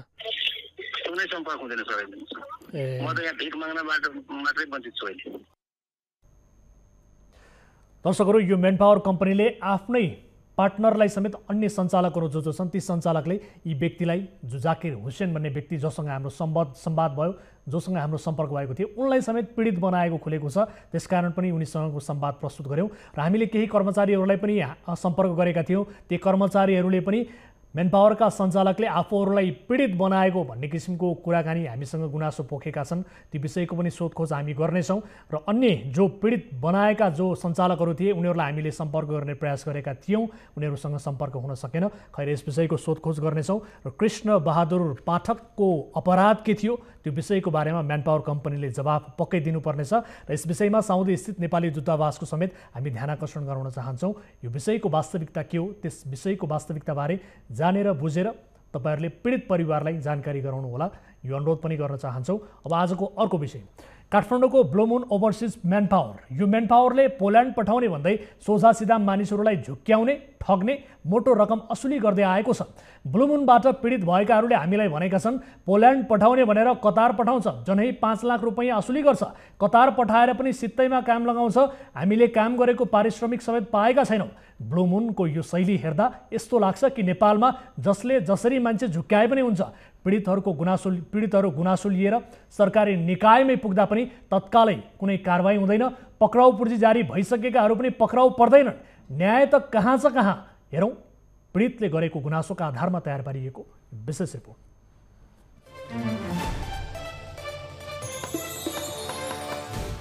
कुनै सम्पर्क हुँदैन सर। म त यहाँ भिख माग्नबाट मात्रै वञ्चित छु अहिले। दर्शकहरू, यो म्यानपावर कम्पनीले आफ्नै पार्टनरलाई समेत अन्य सञ्चालकहरू जो छन् ती सञ्चालकले यी व्यक्तिलाई, जो जाकिर हुसेन भन्ने व्यक्ति जोसँग हाम्रो संवाद भयो, जोसँग हाम्रो सम्पर्क भएको थियो, उनलाई समेत पीडित बनाएको खुलेको छ। त्यसकारण पनि उनीसँगको संवाद प्रस्तुत गऱ्यौँ र हामीले केही कर्मचारीहरूलाई पनि सम्पर्क गरेका थियौँ। ती कर्मचारीहरूले पनि म्यानपावरका सञ्चालकले आफूहरूलाई पीडित बनाएको भन्ने किसिमको कुराकानी हामीसँग गुनासो पोखेका छन्। ती विषयको पनि सोधखोज हामी गर्नेछौँ र अन्य जो पीडित बनाएका जो सञ्चालकहरू थिए उनीहरूलाई हामीले सम्पर्क गर्ने प्रयास गरेका थियौँ। उनीहरूसँग सम्पर्क हुन सकेन। खैर, यस विषयको सोधखोज गर्नेछौँ र कृष्णबहादुर पाठकको अपराध के थियो त्यो विषयको बारेमा म्यानपावर कम्पनीले जवाफ पक्कै दिनुपर्नेछ र यस विषयमा साउदी स्थित नेपाली दूतावासको समेत हामी ध्यानाकर्षण गराउन चाहन्छौँ। यो विषयको वास्तविकता के हो, त्यस विषयको वास्तविकताबारे जानेर बुझेर तपाईहरूले पीडित परिवारलाई जानकारी गराउनु होला, यो अनुरोध पनि गर्न चाहन्छौँ। अब आजको अर्को विषय, काठमाडौँको ब्लू मुन ओभरसिज म्यानपावर। यो म्यानपावरले पोल्यान्ड पठाउने भन्दै सोझा सिधा मानिसहरूलाई झुक्क्याउने, ठग्ने, मोटो रकम असुली गर्दै आएको छ। ब्लू मुनबाट पीडित भएकाहरूले हामीलाई भनेका छन् पोल्यान्ड पठाउने भनेर कतार पठाउँछ, जनै 5 लाख रुपैयाँ असुली गर्छ। कतार पठाएर पनि सित्तैमा काम लगाउँछ। हामीले काम गरेको पारिश्रमिक समेत पाएका छैनौँ। ब्लू मुनको यो शैली हेर्दा यस्तो लाग्छ कि नेपालमा जसले जसरी मान्छे झुक्क्याए पनि हुन्छ। पीडितहरू गुनासो लिएर सरकारी निकायमै पुग्दा पनि तत्कालै कुनै कारबाही हुँदैन। पक्राउ पूर्जी जारी भइसकेकाहरू पनि पक्राउ पर्दैनन्। न्याय त कहाँ छ कहाँ? हेरौँ पीडितले गरेको गुनासोका आधारमा तयार पारिएको विशेष रिपोर्ट।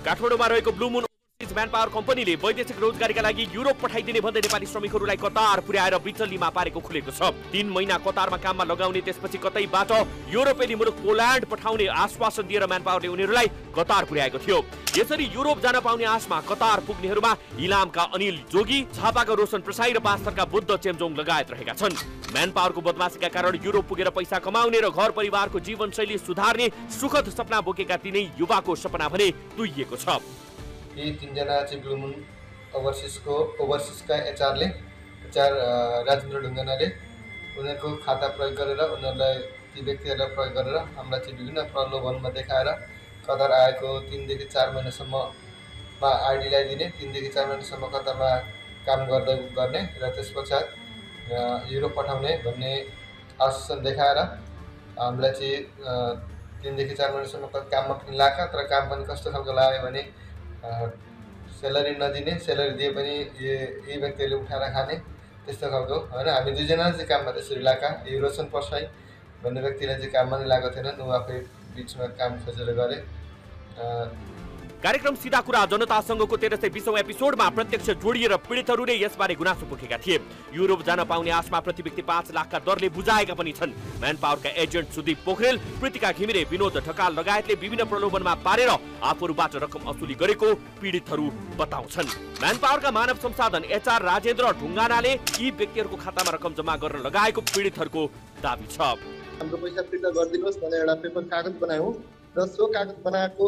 काठमाडौँमा रहेको ब्लू मुन ओभरसिज म्यानपावर कम्पनीले वैदेशिक रोजगारीका लागि युरोप पठाइदिने भन्दै नेपाली श्रमिकहरूलाई कतार पुर्याएर बिचल्लीमा पारेको खुलेको छ। 3 महिना कतारमा काममा लगाउने त्यसपछि कतैबाट युरोपेली मुलुक पोल्यान्ड पठाउने आश्वासन दिएर म्यानपावरले उनीहरूलाई कतार पुर्याएको थियो। यसरी युरोप जान पाउने आशमा कतार पुग्नेहरूमा इलामका अनिल जोगी, झापाका रोशन प्रसाई र पास्थरका बुद्ध चेम्जोङ लगायत रहेका छन्। म्यानपावरको बदमाशीका कारण युरोप पुगेर पैसा कमाउने र घर परिवारको जीवनशैली सुधार्ने सुखद सपना बोकेका तिनै युवाको सपना भने तुइएको छ। यी 3 जना चाहिँ ब्लू मुन ओभरसिजका एचआर राजेन्द्र ढुङ्गानाले उनीहरूको खाता प्रयोग गरेर उनीहरूलाई ती व्यक्तिहरूलाई प्रयोग गरेर हामीलाई चाहिँ विभिन्न प्रलोभनमा देखाएर कतार आएको 3 देखि 4 महिनासम्ममा आइडीलाई दिने, 3 देखि 4 महिनासम्म कतारमा काम गर्ने र त्यसपश्चात युरोप पठाउने भन्ने आश्वासन देखाएर हामीलाई चाहिँ 3 देखि 4 महिनासम्म काममा पनि लाका, तर काम पनि कस्तो खालको लाग्यो भने सेलरी नदिने, सेलरी दिए पनि यी व्यक्तिहरूले उठाएर खाने, त्यस्तो खालको होइन। हामी 2 जना चाहिँ काममा त्यसरी लाका। यो रोशन प्रसाई भन्ने व्यक्तिलाई चाहिँ काममा नै लागेको थिएन, ऊ आफै बिचमा काम खोजेर गरे। कार्यक्रम सीधा कुरा जनतासँगको 1320औं एपिसोडमा प्रत्यक्ष जोडिएर पीडितहरूले यसबारे गुनासो पोखेका थिए। युरोप जान पाउने आशमा प्रति व्यक्ति 5 लाखका दरले बुझाएका पनि छन्। म्यानपावरका एजेन्ट सुदीप पोखरेल, प्रीतिका घिमिरे, विनोद ढकाल लगायतले विभिन्न प्रलोभनमा पारेर आफूबाट रकम असुली गरेको पीडितहरू बताउँछन्। म्यानपावरका मानव संसाधन एचआर राजेन्द्र ढुङ्गानाले यी व्यक्तिहरूको खातामा रकम जम्मा गर्न लगाएको पीडितहरूको दाबी छ। हाम्रो पैसा फिर्ता गरिदिनुहोस् भनेर एउटा पेपर कागज बनायौँ र सो कागज बनाएको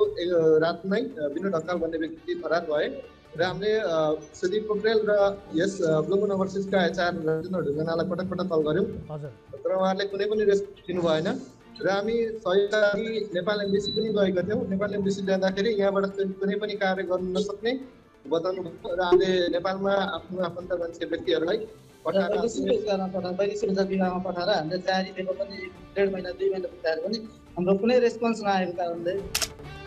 रात नै विनोद ढकाल भन्ने व्यक्ति फरार भए र हामीले सुदीप पोखरेल र यस ब्लू मुन ओभरसिजका एचआर राजेन्द्र ढुङ्गानालाई पटक कल गऱ्यौँ, तर उहाँहरूले कुनै पनि रेस्पोन्स दिनु भएन र हामी सहयोगका लागि नेपाल एम्बेसी पनि गएका थियौँ। नेपाल एम्बेसी जाँदाखेरि यहाँबाट कुनै पनि कार्य गर्न नसक्ने बताउनु भयो र हामीले नेपालमा आफ्नो आफन्त मान्छे व्यक्तिहरूलाई वैदेशिक विभागमा पठाएर हामीले तयारी दिएको पनि 1.5 महिना 2 महिना पठाएर पनि हाम्रो कुनै रेस्पोन्स नआएको कारणले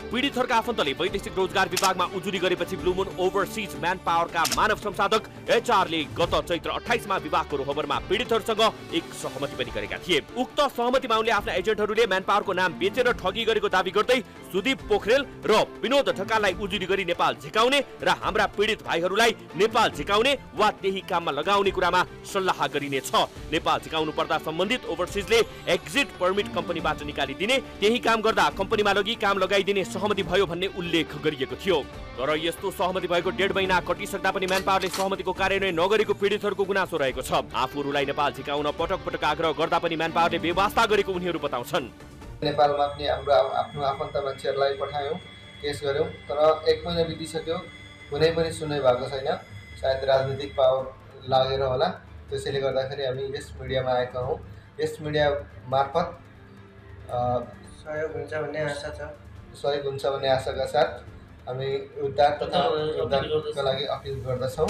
पीडितहरूका आफन्तले वैदेशिक रोजगार विभागमा उजुरी गरेपछि ब्लू मुन ओभरसिज म्यानपावरका मानव संसाधक एचआरले गत चैत्र 28 मा विभागको रोहबरमा पीडितहरूसँग एक सहमति पनि गरेका थिए। उक्त सहमतिमा उनले आफ्ना एजेन्टहरूले म्यानपावरको नाम बेचेर ठगी गरेको दावी गर्दै सुदीप पोखरेल र विनोद ढकाललाई उजुरी गरी नेपाल झिकाउने र हाम्रा पीडित भाइहरूलाई नेपाल झिकाउने वा त्यही काममा लगाउने कुरामा सल्लाह गरिनेछ। नेपाल झिकाउनु पर्दा सम्बन्धित ओभरसिजले एक्जिट पर्मिट कम्पनीबाट निकालिदिने, त्यही काम गर्दा कम्पनीमा लगी काम लगाइदिने सहमति भयो भन्ने उल्लेख गरिएको थियो। तर यस्तो सहमति भएको 1.5 महिना कटिसक्दा पनि म्यानपावरले सहमतिको कार्यान्वयन नगरेको पीडितहरूको गुनासो रहेको छ। आफूहरूलाई नेपाल झिकाउन पटक पटक आग्रह गर्दा पनि म्यानपावरले बेवास्ता गरेको उनीहरू बताउँछन्। नेपालमा पनि हाम्रो आफ्नो आफन्त मान्छेहरूलाई पठायौँ, केस गऱ्यौँ, तर 1 महिना बितिसक्यो, कुनै पनि सुनाइ भएको छैन। सायद राजनीतिक पावर लागेर होला। त्यसैले गर्दाखेरि हामी यस मिडियामा आएका हौँ। यस मिडिया मार्फत सहयोग हुन्छ भन्ने आशा छ। सहयोग हुन्छ भन्ने आशाका साथ हामी उद्धारका लागि अपिल गर्दछौँ।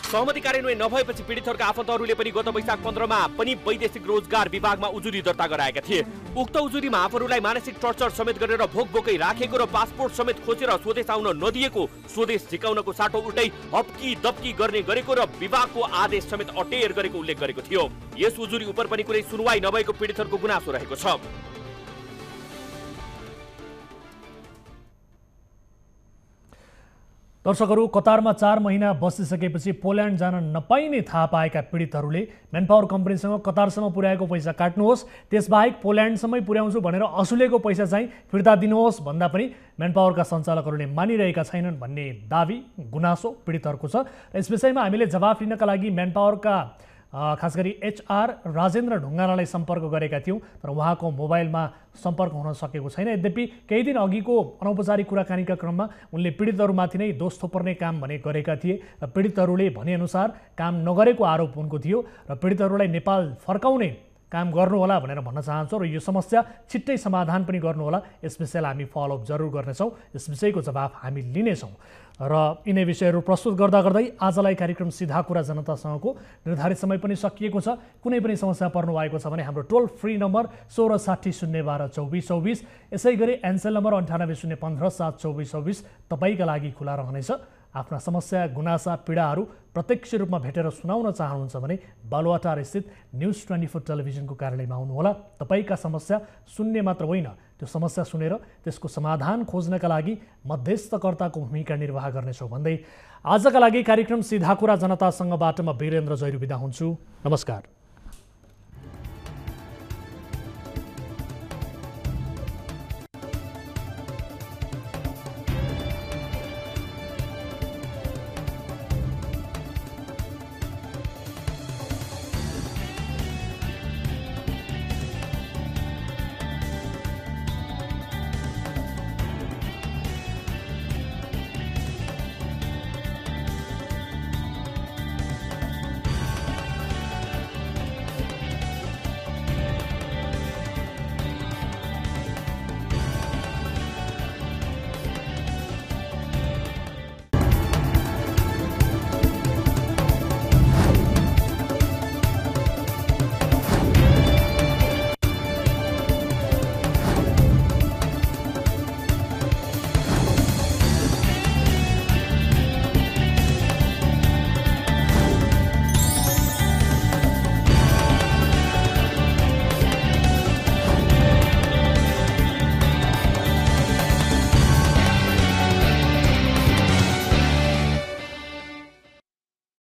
सहमति कार्यान्वयन नभएपछि पीडितहरूका आफन्तहरूले पनि गत वैशाख 15 मा पनि वैदेशिक रोजगार विभागमा उजुरी दर्ता गराएका थिए। उक्त उजुरीमा आफूहरूलाई मानसिक टर्चर समेत गरेर भोक भोकै राखेको र पासपोर्ट समेत खोजेर स्वदेश आउन नदिएको, स्वदेश झिकाउनको साटो उल्टै हप्की दप्की गर्ने गरेको र विभागको आदेश समेत अटेर गरेको उल्लेख गरेको थियो। यस उजुरी उपर पनि कुनै सुनवाई नभएको पीडितहरूको गुनासो रहेको छ। दर्शकहरू, कतारमा 4 महिना बसिसकेपछि पोल्यान्ड जान नपाइने थाहा पाएका पीडितहरूले म्यानपावर कम्पनीसँग कतारसम्म पुर्याएको पैसा काट्नुहोस्, त्यसबाहेक पोल्यान्डसम्मै पुर्याउँछु भनेर असुलेको पैसा चाहिँ फिर्ता दिनुहोस् भन्दा पनि म्यानपावरका सञ्चालकहरूले मानिरहेका छैनन् भन्ने दावी गुनासो पीडितहरूको छ। यस विषयमा हामीले जवाफ लिनका लागि म्यानपावरका खास गरी एचआर राजेन्द्र ढुङ्गानालाई सम्पर्क गरेका थियौँ, तर उहाँको मोबाइलमा सम्पर्क हुन सकेको छैन। यद्यपि केही दिन अघिको अनौपचारिक कुराकानीका क्रममा उनले पीडितहरूमाथि नै दोष थोपर्ने काम भने गरेका थिए र पीडितहरूले भनेअनुसार काम नगरेको आरोप उनको थियो र पीडितहरूलाई नेपाल फर्काउने काम गर्नुहोला भनेर भन्न चाहन्छौँ र यो समस्या छिट्टै समाधान पनि गर्नुहोला। यस विषयलाई हामी फलोअप जरुर गर्नेछौँ, यस विषयको जवाफ हामी लिनेछौँ। र यिनै विषयहरू प्रस्तुत गर्दा गर्दै आजलाई कार्यक्रम सीधा कुरा जनतासँगको निर्धारित समय पनि सकिएको छ। कुनै पनि समस्या पर्नु भएको छ भने हाम्रो टोल फ्री नम्बर 1660 012 24 24, यसै गरी एनसेल नम्बर 98 015 7 24 24 तपाईँका लागि खुला रहनेछ। आफ्ना समस्या गुनासा पीडाहरू प्रत्यक्ष रूपमा भेटेर सुनाउन चाहनुहुन्छ भने बालुवाटार स्थित न्युज 24 टेलिभिजनको कार्यालयमा आउनुहोला। तपाईँका समस्या सुन्ने मात्र होइन, त्यो समस्या सुनेर त्यसको समाधान खोज्नका लागि मध्यस्थकर्ताको भूमिका निर्वाह गर्नेछौँ भन्दै आजका लागि कार्यक्रम सीधा कुरा जनतासँगबाट म वीरेन्द्र जैरू बिदा हुन्छु। नमस्कार।